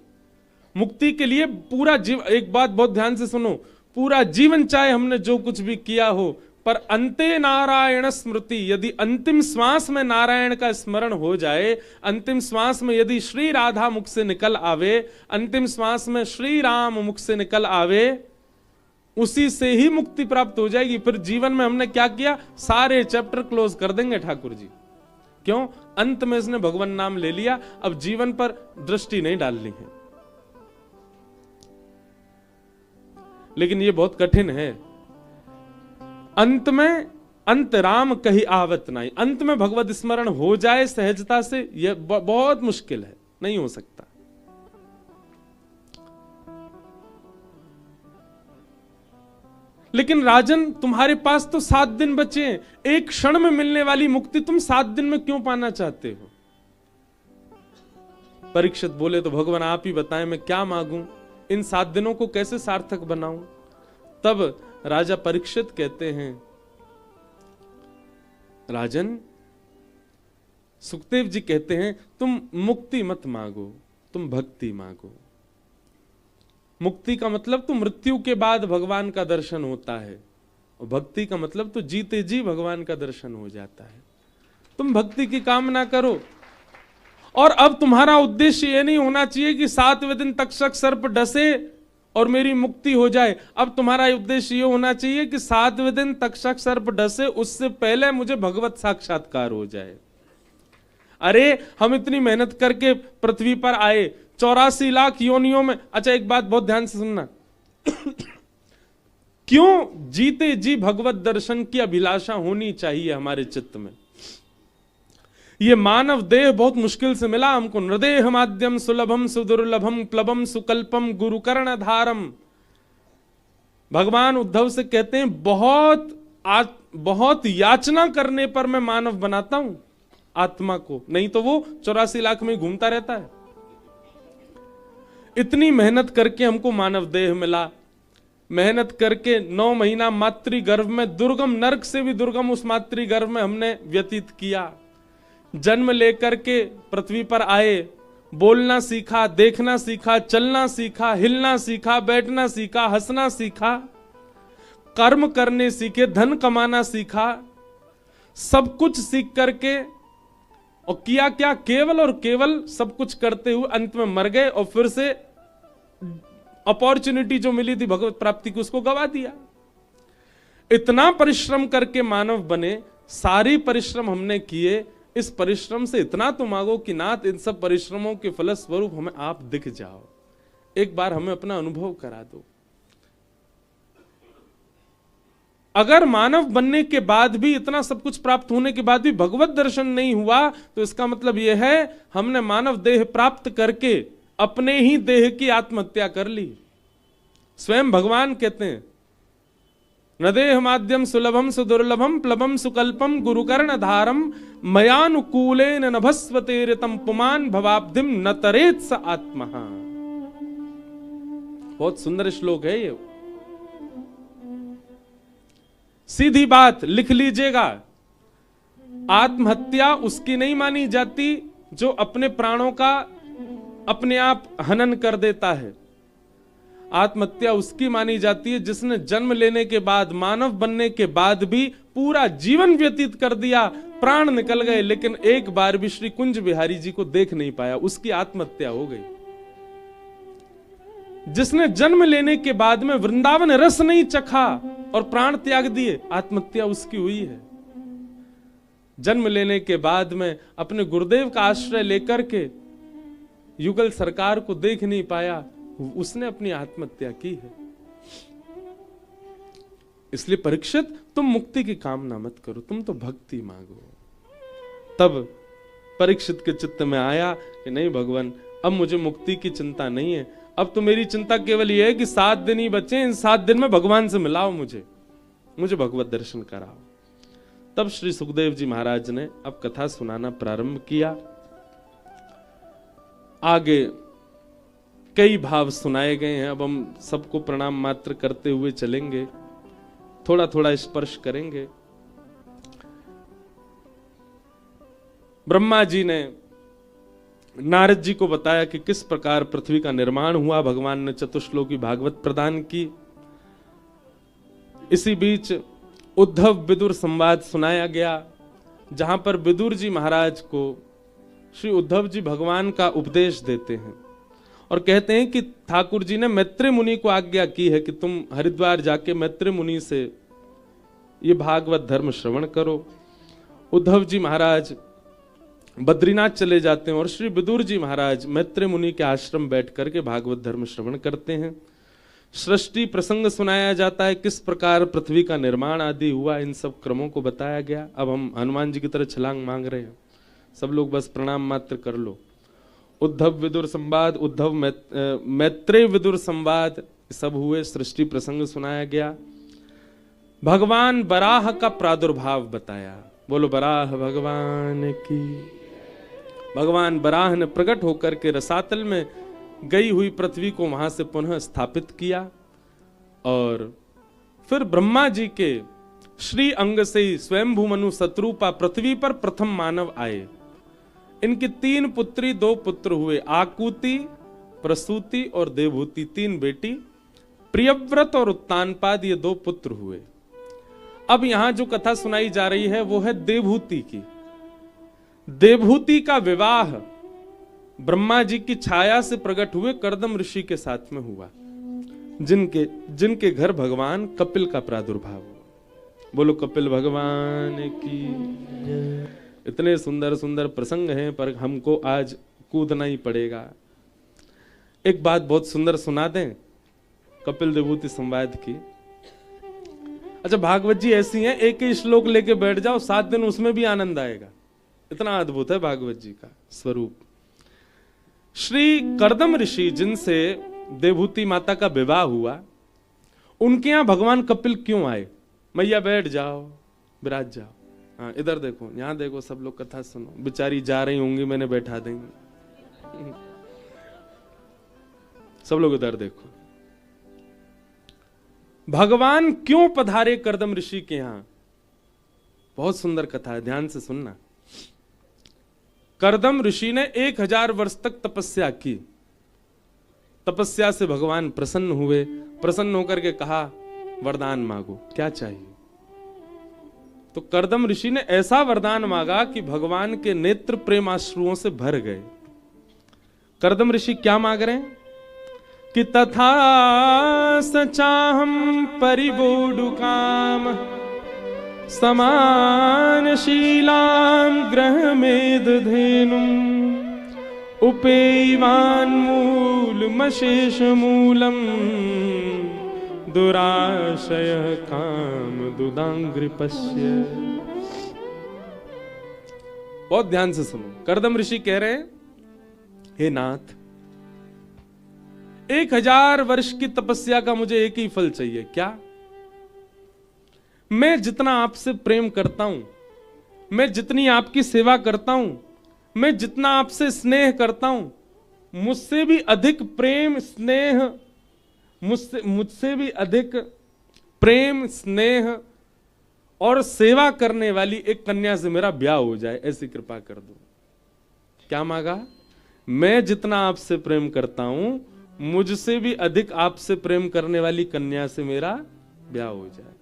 मुक्ति के लिए पूरा एक बात बहुत ध्यान से सुनो, पूरा जीवन चाहे हमने जो कुछ भी किया हो, पर अंते नारायण स्मृति, यदि अंतिम श्वास में नारायण का स्मरण हो जाए, अंतिम श्वास में यदि श्री राधा मुख से निकल आवे, अंतिम श्वास में श्री राम मुख से निकल आवे, उसी से ही मुक्ति प्राप्त हो जाएगी। फिर जीवन में हमने क्या किया? सारे चैप्टर क्लोज कर देंगे ठाकुर जी। क्यों? अंत में इसने भगवान नाम ले लिया, अब जीवन पर दृष्टि नहीं डालनी है। लेकिन ये बहुत कठिन है। अंत में अंत राम कही आवत नहीं, अंत में भगवत स्मरण हो जाए सहजता से, यह बहुत मुश्किल है, नहीं हो सकता। लेकिन राजन तुम्हारे पास तो 7 दिन बचे हैं, एक क्षण में मिलने वाली मुक्ति तुम 7 दिन में क्यों पाना चाहते हो? परीक्षित बोले तो भगवान आप ही बताएं मैं क्या मांगूं, इन 7 दिनों को कैसे सार्थक बनाऊं? तब राजा परीक्षित कहते हैं, राजन सुखदेव जी कहते हैं तुम मुक्ति मत मांगो, तुम भक्ति मांगो। मुक्ति का मतलब तो मृत्यु के बाद भगवान का दर्शन होता है, और भक्ति का मतलब तो जीते जी भगवान का दर्शन हो जाता है। तुम भक्ति की कामना करो। और अब तुम्हारा उद्देश्य यह नहीं होना चाहिए कि 7वें दिन तक्षक सर्प डसे और मेरी मुक्ति हो जाए। अब तुम्हारा उद्देश्य यह होना चाहिए कि 7वें दिन तक्षक सर्प डसे, उससे पहले मुझे भगवत साक्षात्कार हो जाए। अरे हम इतनी मेहनत करके पृथ्वी पर आए, 84 लाख योनियों में। अच्छा एक बात बहुत ध्यान से सुनना क्यों जीते जी भगवत दर्शन की अभिलाषा होनी चाहिए हमारे चित्त में? ये मानव देह बहुत मुश्किल से मिला हमको। नृदेह माध्यम सुलभम सुदुर्लभम प्लबम सुकल्पम गुरुकर्ण धारम। भगवान उद्धव से कहते हैं बहुत याचना करने पर मैं मानव बनाता हूं आत्मा को, नहीं तो वो 84 लाख में घूमता रहता है। इतनी मेहनत करके हमको मानव देह मिला, मेहनत करके 9 महीना मातृगर्भ में, दुर्गम नरक से भी दुर्गम उस मातृगर्भ में हमने व्यतीत किया। जन्म लेकर के पृथ्वी पर आए, बोलना सीखा, देखना सीखा, चलना सीखा, हिलना सीखा, बैठना सीखा, हंसना सीखा, कर्म करने सीखे, धन कमाना सीखा, सब कुछ सीख करके और किया क्या? केवल और केवल सब कुछ करते हुए अंत में मर गए, और फिर से अपॉर्चुनिटी जो मिली थी भगवत प्राप्ति की उसको गवा दिया। इतना परिश्रम करके मानव बने, सारी परिश्रम हमने किए, इस परिश्रम से इतना तो मांगो कि नाथ इन सब परिश्रमों के फलस्वरूप हमें आप दिख जाओ, एक बार हमें अपना अनुभव करा दो। अगर मानव बनने के बाद भी, इतना सब कुछ प्राप्त होने के बाद भी भगवत दर्शन नहीं हुआ, तो इसका मतलब यह है हमने मानव देह प्राप्त करके अपने ही देह की आत्महत्या कर ली। स्वयं भगवान कहते हैं नदेह माध्यम सुलभम सुदुर्लभम प्लबम सुकल्पम गुरुकर्ण धारम मयानुकूलेन नभस्वतेरितम पुमान भवाब्धिम न तरेत स आत्मा। बहुत सुंदर श्लोक है ये, सीधी बात लिख लीजिएगा। आत्महत्या उसकी नहीं मानी जाती जो अपने प्राणों का अपने आप हनन कर देता है। आत्महत्या उसकी मानी जाती है जिसने जन्म लेने के बाद, मानव बनने के बाद भी पूरा जीवन व्यतीत कर दिया, प्राण निकल गए, लेकिन एक बार भी श्री कुंज बिहारी जी को देख नहीं पाया, उसकी आत्महत्या हो गई। जिसने जन्म लेने के बाद में वृंदावन रस नहीं चखा और प्राण त्याग दिए, आत्महत्या उसकी हुई है। जन्म लेने के बाद में अपने गुरुदेव का आश्रय लेकर के युगल सरकार को देख नहीं पाया, उसने अपनी आत्महत्या की है। इसलिए परीक्षित, तुम मुक्ति की कामना मत करो, तुम तो भक्ति मांगो। तब परीक्षित के चित्त में आया कि नहीं भगवान, अब मुझे मुक्ति की चिंता नहीं है, अब तो मेरी चिंता केवल यह है कि 7 दिन ही बचे, इन 7 दिन में भगवान से मिलाओ, मुझे भगवत दर्शन कराओ। तब श्री सुखदेव जी महाराज ने अब कथा सुनाना प्रारंभ किया। आगे कई भाव सुनाए गए हैं, अब हम सबको प्रणाम मात्र करते हुए चलेंगे, थोड़ा थोड़ा स्पर्श करेंगे। ब्रह्मा जी ने नारद जी को बताया कि किस प्रकार पृथ्वी का निर्माण हुआ, भगवान ने चतुश्लोकी भागवत प्रदान की। इसी बीच उद्धव विदुर संवाद सुनाया गया, जहां पर विदुर जी महाराज को श्री उद्धव जी भगवान का उपदेश देते हैं और कहते हैं कि ठाकुर जी ने मैत्रेय मुनि को आज्ञा की है कि तुम हरिद्वार जाके मैत्रेय मुनि से ये भागवत धर्म श्रवण करो। उद्धव जी महाराज बद्रीनाथ चले जाते हैं और श्री विदुर जी महाराज मैत्रेय मुनि के आश्रम बैठ करके भागवत धर्म श्रवण करते हैं। सृष्टि प्रसंग सुनाया जाता है, किस प्रकार पृथ्वी का निर्माण आदि हुआ, इन सब क्रमों को बताया गया। अब हम हनुमान जी की तरह छलांग मांग रहे हैं, सब लोग बस प्रणाम मात्र कर लो। उद्धव विदुर संवाद, उद्धव मैत्रेय विदुर संवाद सब हुए, सृष्टि प्रसंग सुनाया गया। भगवान बराह का प्रादुर्भाव बताया, बोलो बराह भगवान की। भगवान बराह ने प्रकट होकर के रसातल में गई हुई पृथ्वी को वहां से पुनः स्थापित किया और फिर ब्रह्मा जी के श्री अंग से ही स्वयंभू मनु शत्रुपा पृथ्वी पर प्रथम मानव आए। इनकी 3 पुत्री 2 पुत्र हुए, आकुति, प्रसूति और देवहूति, 3 बेटी। प्रियव्रत और उत्तानपाद ये 2 पुत्र हुए। अब यहां जो कथा सुनाई जा रही है वो है देवहूति की। देवहूति का विवाह ब्रह्मा जी की छाया से प्रकट हुए कर्दम ऋषि के साथ में हुआ, जिनके घर भगवान कपिल का प्रादुर्भाव हुआ। बोलो कपिल भगवान की। इतने सुंदर सुंदर प्रसंग हैं, पर हमको आज कूदना ही पड़ेगा। एक बात बहुत सुंदर सुना दें कपिल देवहूति संवाद की। अच्छा, भागवत जी ऐसी हैं, एक ही श्लोक लेके बैठ जाओ, 7 दिन उसमें भी आनंद आएगा। इतना अद्भुत है भागवत जी का स्वरूप। श्री कर्दम ऋषि जिनसे देवहूति माता का विवाह हुआ, उनके यहां भगवान कपिल क्यों आए? मैया बैठ जाओ, विराज जाओ, हाँ इधर देखो, यहां देखो, सब लोग कथा सुनो। बेचारी जा रही होंगी, मैंने बैठा देंगे। सब लोग इधर देखो, भगवान क्यों पधारे कर्दम ऋषि के यहां? बहुत सुंदर कथा है, ध्यान से सुनना। कर्दम ऋषि ने 1000 वर्ष तक तपस्या की। तपस्या से भगवान प्रसन्न हुए, प्रसन्न होकर के कहा वरदान मांगो, क्या चाहिए? तो कर्दम ऋषि ने ऐसा वरदान मांगा कि भगवान के नेत्र प्रेमाश्रुओं से भर गए। कर्दम ऋषि क्या मांग रहे हैं कि तथा सचाहम परिवोडुकाम समान शीलाम ग्रह मेद धेनुम उपेयवान मूल मशेष मूलम दुराशय काम दुदांग्रिपस्य। बहुत ध्यान से सुनो, कर्दम ऋषि कह रहे हैं, हे नाथ, 1000 वर्ष की तपस्या का मुझे एक ही फल चाहिए। क्या? मैं जितना आपसे प्रेम करता हूं, मैं जितनी आपकी सेवा करता हूं, मैं जितना आपसे स्नेह करता हूं, मुझसे भी अधिक प्रेम स्नेह, मुझसे भी अधिक प्रेम स्नेह और सेवा करने वाली एक कन्या से मेरा ब्याह हो जाए, ऐसी कृपा कर दो। क्या मांगा? मैं जितना आपसे प्रेम करता हूं, मुझसे भी अधिक आपसे प्रेम करने वाली कन्या से मेरा ब्याह हो जाए।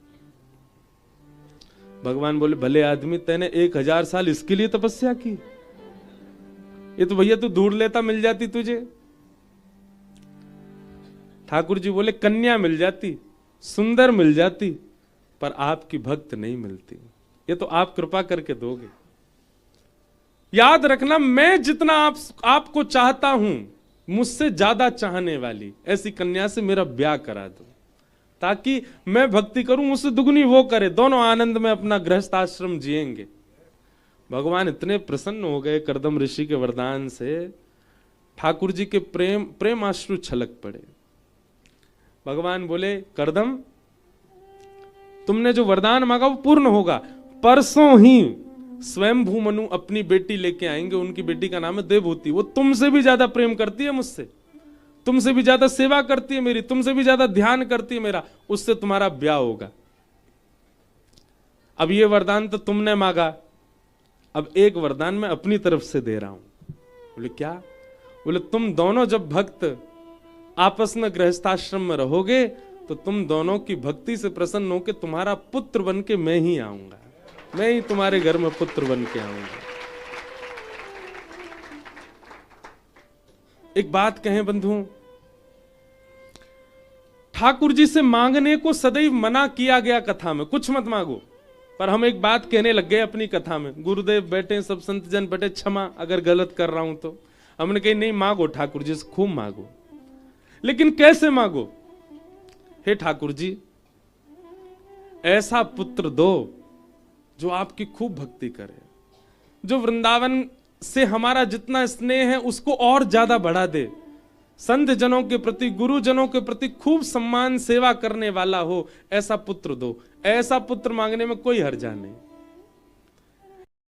भगवान बोले भले आदमी, तेने 1000 साल इसके लिए तपस्या की? ये तो भैया तू ढूंढ लेता, मिल जाती तुझे। ठाकुर जी बोले कन्या मिल जाती, सुंदर मिल जाती, पर आपकी भक्त नहीं मिलती। ये तो आप कृपा करके दोगे। याद रखना, मैं जितना आपको चाहता हूं, मुझसे ज्यादा चाहने वाली ऐसी कन्या से मेरा ब्याह करा दो, ताकि मैं भक्ति करूं, मुझसे दुगनी वो करे, दोनों आनंद में अपना गृहस्थ आश्रम जिएंगे। भगवान इतने प्रसन्न हो गए कर्दम ऋषि के वरदान से, ठाकुर जी के प्रेमाश्रु छलक पड़े। भगवान बोले कर्दम, तुमने जो वरदान मांगा वो पूर्ण होगा। परसों ही स्वयंभू मनु अपनी बेटी लेके आएंगे, उनकी बेटी का नाम है देवहूति। वो तुमसे भी ज्यादा प्रेम करती है मुझसे, तुमसे भी ज्यादा सेवा करती है मेरी, तुमसे भी ज्यादा ध्यान करती है मेरा, उससे तुम्हारा ब्याह होगा। अब ये वरदान तो तुमने मांगा, अब एक वरदान मैं अपनी तरफ से दे रहा हूं। बोले क्या? बोले तुम दोनों जब भक्त आपस में गृहस्थाश्रम में रहोगे, तो तुम दोनों की भक्ति से प्रसन्न हो के तुम्हारा पुत्र बन के मैं ही आऊंगा, मैं ही तुम्हारे घर में पुत्र बन के आऊंगा। एक बात कहें बंधुओं, ठाकुर जी से मांगने को सदैव मना किया गया कथा में, कुछ मत मांगो। पर हम एक बात कहने लग गए अपनी कथा में, गुरुदेव बैठे, सब संत जन बैठे, क्षमा अगर गलत कर रहा हूं तो। हमने कही नहीं, मांगो ठाकुर जी से खूब मांगो, लेकिन कैसे मांगो? हे ठाकुर जी, ऐसा पुत्र दो जो आपकी खूब भक्ति करे, जो वृंदावन से हमारा जितना स्नेह है उसको और ज्यादा बढ़ा दे, संत जनों के प्रति, गुरुजनों के प्रति खूब सम्मान सेवा करने वाला हो, ऐसा पुत्र दो। ऐसा पुत्र मांगने में कोई हर्जा नहीं।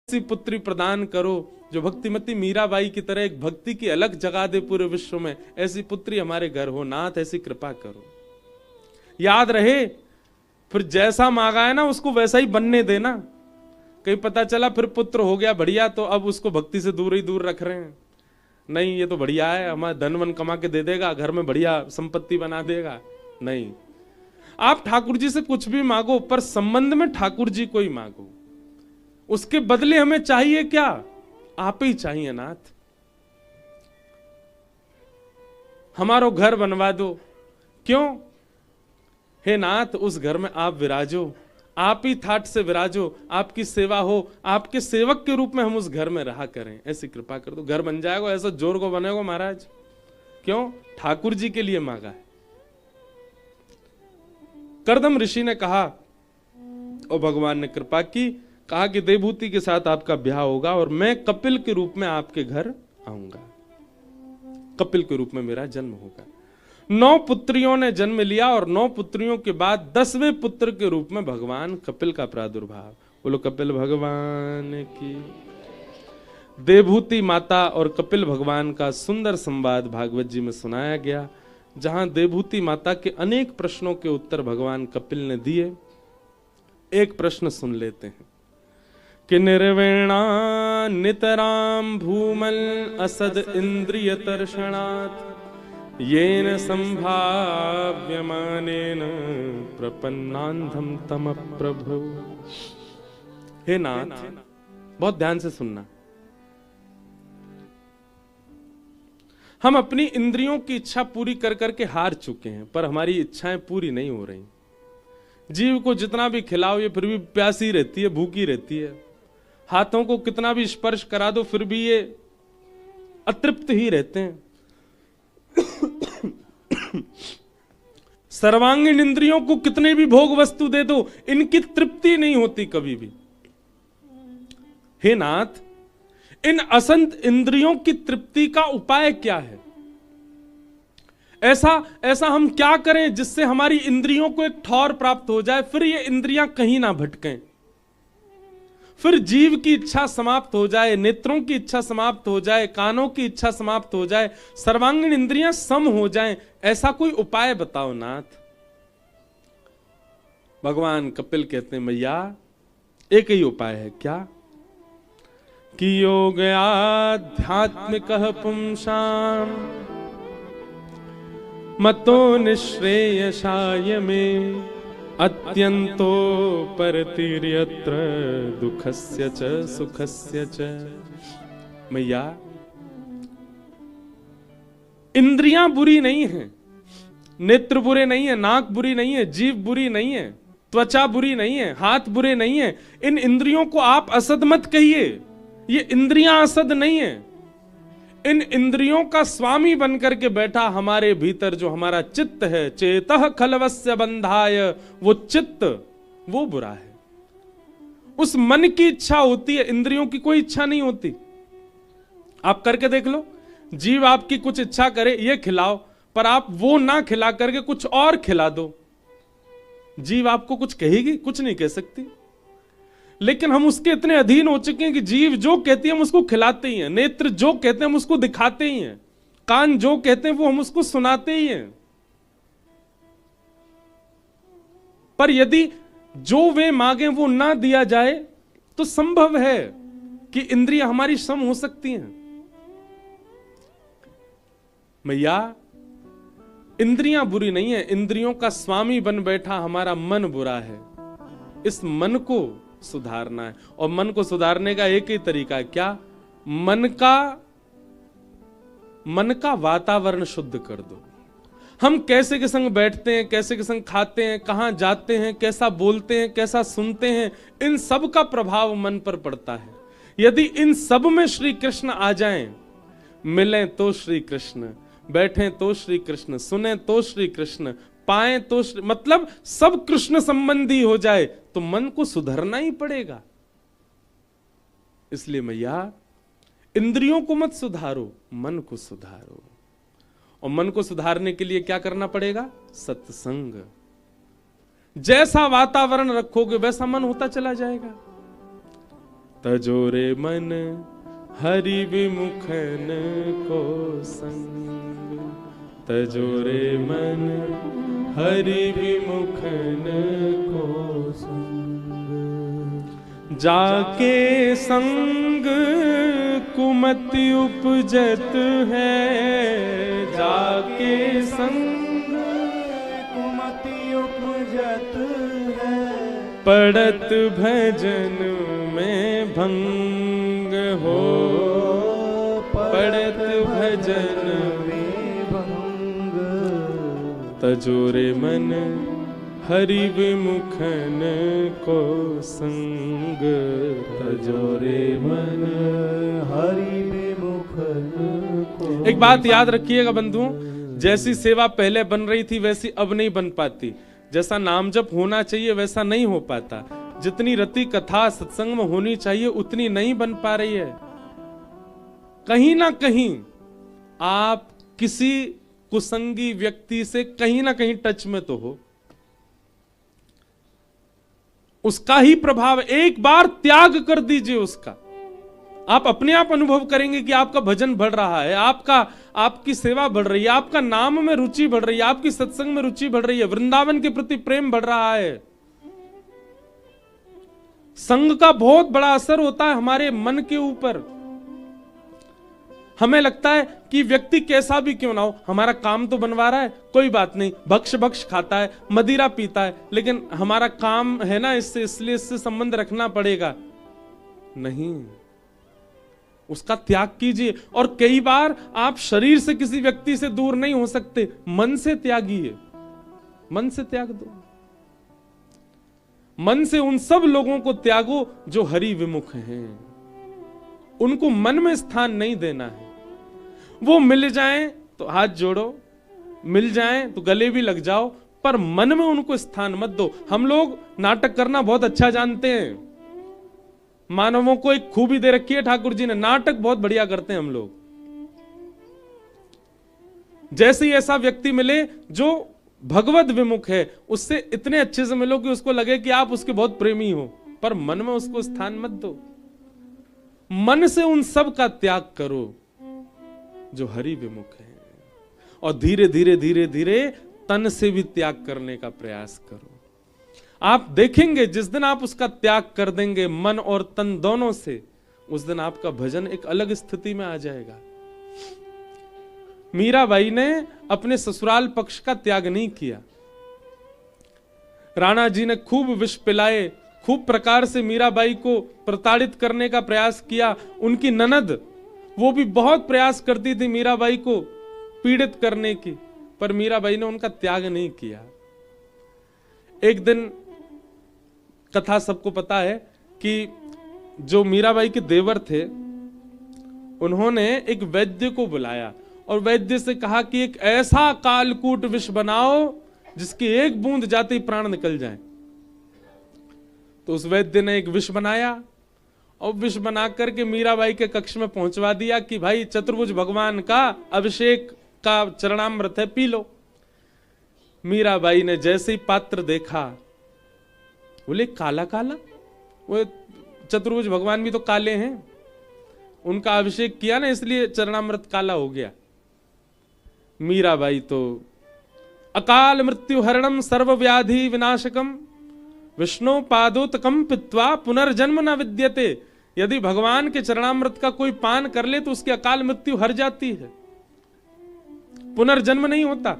ऐसी पुत्री प्रदान करो जो भक्तिमती मीराबाई की तरह एक भक्ति की अलग जगा दे पूरे विश्व में। ऐसी पुत्री हमारे घर हो नाथ, ऐसी कृपा करो। याद रहे, फिर जैसा मांगा है ना उसको वैसा ही बनने देना। कहीं पता चला फिर पुत्र हो गया बढ़िया, तो अब उसको भक्ति से दूर ही दूर रख रहे हैं। नहीं, ये तो बढ़िया है, हमारा धन वन कमा के दे देगा, घर में बढ़िया संपत्ति बना देगा। नहीं, आप ठाकुर जी से कुछ भी मांगो, पर संबंध में ठाकुर जी को ही मांगो। उसके बदले हमें चाहिए क्या? आप ही चाहिए नाथ। हमारो घर बनवा दो। क्यों? हे नाथ, उस घर में आप विराजो, आप ही थाट से विराजो, आपकी सेवा हो, आपके सेवक के रूप में हम उस घर में रहा करें, ऐसी कृपा कर दो। घर बन जाएगा, ऐसा जोर को बनेगा महाराज। क्यों? ठाकुर जी के लिए मांगा है। कर्दम ऋषि ने कहा और भगवान ने कृपा की, कहा कि देवहूति के साथ आपका ब्याह होगा और मैं कपिल के रूप में आपके घर आऊंगा, कपिल के रूप में मेरा जन्म होगा। 9 पुत्रियों ने जन्म लिया और 9 पुत्रियों के बाद 10वें पुत्र के रूप में भगवान कपिल का प्रादुर्भाव। बोलो कपिल भगवान की। देवहूति माता और कपिल भगवान का सुंदर संवाद भागवत जी में सुनाया गया, जहां देवहूति माता के अनेक प्रश्नों के उत्तर भगवान कपिल ने दिए। एक प्रश्न सुन लेते हैं कि निर्वेणा नितराम भूमल असद इंद्रिय तर्षणात् येन संभाव्यमानेन प्रपन्नांधम तम प्रभु। हे नाथ, बहुत ध्यान से सुनना। हम अपनी इंद्रियों की इच्छा पूरी कर करके हार चुके हैं, पर हमारी इच्छाएं पूरी नहीं हो रही। जीव को जितना भी खिलाओ ये फिर भी प्यासी रहती है, भूखी रहती है। हाथों को कितना भी स्पर्श करा दो फिर भी ये अतृप्त ही रहते हैं। सर्वांगीण इंद्रियों को कितने भी भोग वस्तु दे दो, इनकी तृप्ति नहीं होती कभी भी। हे नाथ, इन असंत इंद्रियों की तृप्ति का उपाय क्या है? ऐसा हम क्या करें जिससे हमारी इंद्रियों को एक ठौर प्राप्त हो जाए, फिर ये इंद्रियां कहीं ना भटकें, फिर जीव की इच्छा समाप्त हो जाए, नेत्रों की इच्छा समाप्त हो जाए, कानों की इच्छा समाप्त हो जाए, सर्वांगीण इंद्रियां सम हो जाएं। ऐसा कोई उपाय बताओ नाथ। भगवान कपिल कहते हैं, मैया एक ही उपाय है। क्या? कि योग आध्यात्मिक पुंसाम मतो निश्रेयसाय में अत्यंतो परतिर्यत्र दुखस्य च सुखस्य च। मैया, इंद्रियां बुरी नहीं है, नेत्र बुरे नहीं है, नाक बुरी नहीं है, जीभ बुरी नहीं है, त्वचा बुरी नहीं है, हाथ बुरे नहीं है। इन इंद्रियों को आप असद मत कहिए, ये इंद्रियां असद नहीं है। इन इंद्रियों का स्वामी बनकर के बैठा हमारे भीतर जो हमारा चित्त है, चेतः खलवस्य बंधाय, वो चित्त वो बुरा है। उस मन की इच्छा होती है, इंद्रियों की कोई इच्छा नहीं होती। आप करके देख लो, जीव आपकी कुछ इच्छा करे ये खिलाओ, पर आप वो ना खिला करके कुछ और खिला दो, जीव आपको कुछ कहेगी? कुछ नहीं कह सकती। लेकिन हम उसके इतने अधीन हो चुके हैं कि जीव जो कहती है हम उसको खिलाते ही हैं, नेत्र जो कहते हैं हम उसको दिखाते ही हैं, कान जो कहते हैं वो हम उसको सुनाते ही हैं। पर यदि जो वे मांगे वो ना दिया जाए तो संभव है कि इंद्रियां हमारी सम हो सकती हैं। मैया, इंद्रियां बुरी नहीं है, इंद्रियों का स्वामी बन बैठा हमारा मन बुरा है। इस मन को सुधारना है, और मन को सुधारने का एक ही तरीका है, क्या? मन का वातावरण शुद्ध कर दो। हम कैसे के संग बैठते हैं, कैसे के संग खाते हैं, कहां जाते हैं, कैसा बोलते हैं, कैसा सुनते हैं, इन सब का प्रभाव मन पर पड़ता है। यदि इन सब में श्री कृष्ण आ जाएं, मिलें तो श्री कृष्ण, बैठें तो श्री कृष्ण, सुने तो श्री कृष्ण, पाएं तो मतलब सब कृष्ण संबंधी हो जाए, तो मन को सुधरना ही पड़ेगा। इसलिए मैया, इंद्रियों को मत सुधारो, मन को सुधारो। और मन को सुधारने के लिए क्या करना पड़ेगा? सत्संग। जैसा वातावरण रखोगे वैसा मन होता चला जाएगा। तजोरे मन हरि विमुखन को संग, तजोरे मन हरि विमुखन को संग। जाके संग कुमति उपजत है, जाके संग कुमति उपजत है। पड़त भजन में भंग हो, पड़त भजन में भंग। तजोरे मन हरि विमुखन को संग, तजोरे मन हरि विमुखन को। एक बात याद रखिएगा बंधुओं, जैसी सेवा पहले बन रही थी वैसी अब नहीं बन पाती। जैसा नाम जप होना चाहिए वैसा नहीं हो पाता। जितनी रति कथा सत्संग में होनी चाहिए उतनी नहीं बन पा रही है। कहीं ना कहीं आप किसी कुसंगी व्यक्ति से कहीं ना कहीं टच में तो हो, उसका ही प्रभाव। एक बार त्याग कर दीजिए उसका, आप अपने आप अनुभव करेंगे कि आपका भजन बढ़ रहा है, आपकी सेवा बढ़ रही है, आपका नाम में रुचि बढ़ रही है, आपकी सत्संग में रुचि बढ़ रही है, वृंदावन के प्रति प्रेम बढ़ रहा है। संग का बहुत बड़ा असर होता है हमारे मन के ऊपर। हमें लगता है कि व्यक्ति कैसा भी क्यों ना हो, हमारा काम तो बनवा रहा है, कोई बात नहीं, भक्ष भक्ष खाता है, मदिरा पीता है, लेकिन हमारा काम है ना इससे, इसलिए इससे संबंध रखना पड़ेगा। नहीं, उसका त्याग कीजिए। और कई बार आप शरीर से किसी व्यक्ति से दूर नहीं हो सकते, मन से त्यागिए, मन से त्याग दो। मन से उन सब लोगों को त्यागो जो हरि विमुख हैं, उनको मन में स्थान नहीं देना है। वो मिल जाएं तो हाथ जोड़ो, मिल जाएं तो गले भी लग जाओ, पर मन में उनको स्थान मत दो। हम लोग नाटक करना बहुत अच्छा जानते हैं, मानवों को एक खूबी दे रखी है ठाकुर जी ने, नाटक बहुत बढ़िया करते हैं हम लोग। जैसे ही ऐसा व्यक्ति मिले जो भगवत विमुख है, उससे इतने अच्छे से मिलो कि उसको लगे कि आप उसके बहुत प्रेमी हो, पर मन में उसको स्थान मत दो। मन से उन सब का त्याग करो जो हरि विमुख है, और धीरे धीरे धीरे धीरे तन से भी त्याग करने का प्रयास करो। आप देखेंगे जिस दिन आप उसका त्याग कर देंगे मन और तन दोनों से, उस दिन आपका भजन एक अलग स्थिति में आ जाएगा। मीराबाई ने अपने ससुराल पक्ष का त्याग नहीं किया, राणा जी ने खूब विष पिलाए, खूब प्रकार से मीराबाई को प्रताड़ित करने का प्रयास किया। उनकी ननद वो भी बहुत प्रयास करती थी मीराबाई को पीड़ित करने की, पर मीराबाई ने उनका त्याग नहीं किया। एक दिन कथा सबको पता है कि जो मीराबाई के देवर थे, उन्होंने एक वैद्य को बुलाया और वैद्य से कहा कि एक ऐसा कालकूट विष बनाओ जिसकी एक बूंद जाते ही प्राण निकल जाए। तो उस वैद्य ने एक विष बनाया और विष बना करके मीराबाई के कक्ष में पहुंचवा दिया कि भाई चतुर्भुज भगवान का अभिषेक का चरणामृत है, पी लो। मीराबाई ने जैसे ही पात्र देखा, बोले काला काला, वो चतुर्भुज भगवान भी तो काले हैं, उनका अभिषेक किया ना इसलिए चरणामृत काला हो गया। मीराबाई तो अकाल मृत्यु हरणम सर्व व्याधि विनाशकम विष्णु पादोतकम पित्वा पुनर्जन्म न विद्यते। यदि भगवान के चरणामृत का कोई पान कर ले तो उसकी अकाल मृत्यु हर जाती है, पुनर्जन्म नहीं होता।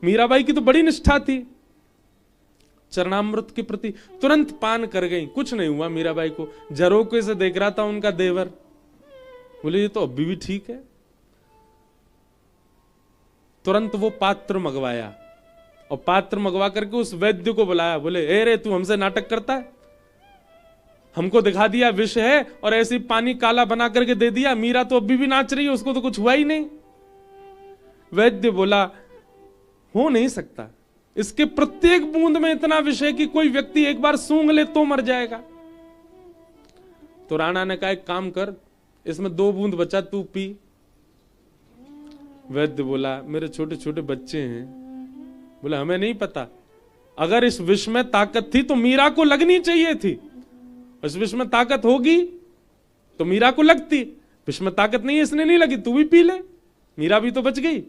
मीराबाई की तो बड़ी निष्ठा थी चरणामृत के प्रति, तुरंत पान कर गई, कुछ नहीं हुआ मीराबाई को। झरोके से देख रहा था उनका देवर, बोले ये तो अभी भी ठीक है। तुरंत वो पात्र मंगवाया और पात्र मंगवा करके उस वैद्य को बुलाया। बोले ए रे, तू हमसे नाटक करता है, हमको दिखा दिया विष है और ऐसे पानी काला बना करके दे दिया। मीरा तो अभी भी नाच रही है, उसको तो कुछ हुआ ही नहीं। वैद्य बोला हो नहीं सकता, इसके प्रत्येक बूंद में इतना विष है कि कोई व्यक्ति एक बार सूंघ ले तो मर जाएगा। तो राणा ने कहा एक काम कर, इसमें 2 बूंद बचा, तू पी। वैद्य बोला मेरे छोटे छोटे बच्चे हैं। बोले हमें नहीं पता, अगर इस विष में ताकत थी तो मीरा को लगनी चाहिए थी, इस विष में ताकत होगी तो मीरा को लगती। विष में ताकत नहीं है इसने नहीं लगी, तू भी पी ले, मीरा भी तो बच गई।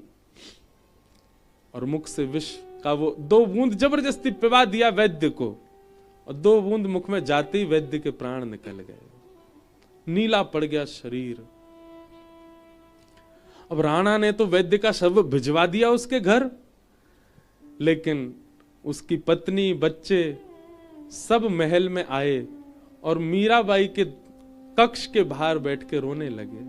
और मुख से विष का वो 2 बूंद जबरदस्ती पिवा दिया वैद्य को, और 2 बूंद मुख में जाते ही वैद्य के प्राण निकल गए, नीला पड़ गया शरीर। अब राणा ने तो वैद्य का शव भिजवा दिया उसके घर, लेकिन उसकी पत्नी बच्चे सब महल में आए और मीराबाई के कक्ष के बाहर बैठ के रोने लगे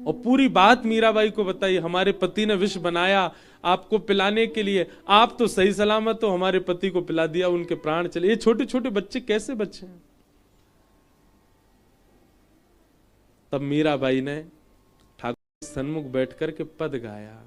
और पूरी बात मीराबाई को बताई। हमारे पति ने विष बनाया आपको पिलाने के लिए, आप तो सही सलामत हो, हमारे पति को पिला दिया, उनके प्राण चले। ये छोटे छोटे बच्चे कैसे बचे हैं? तब मीराबाई ने ठाकुर सन्मुख बैठ कर के पद गाया।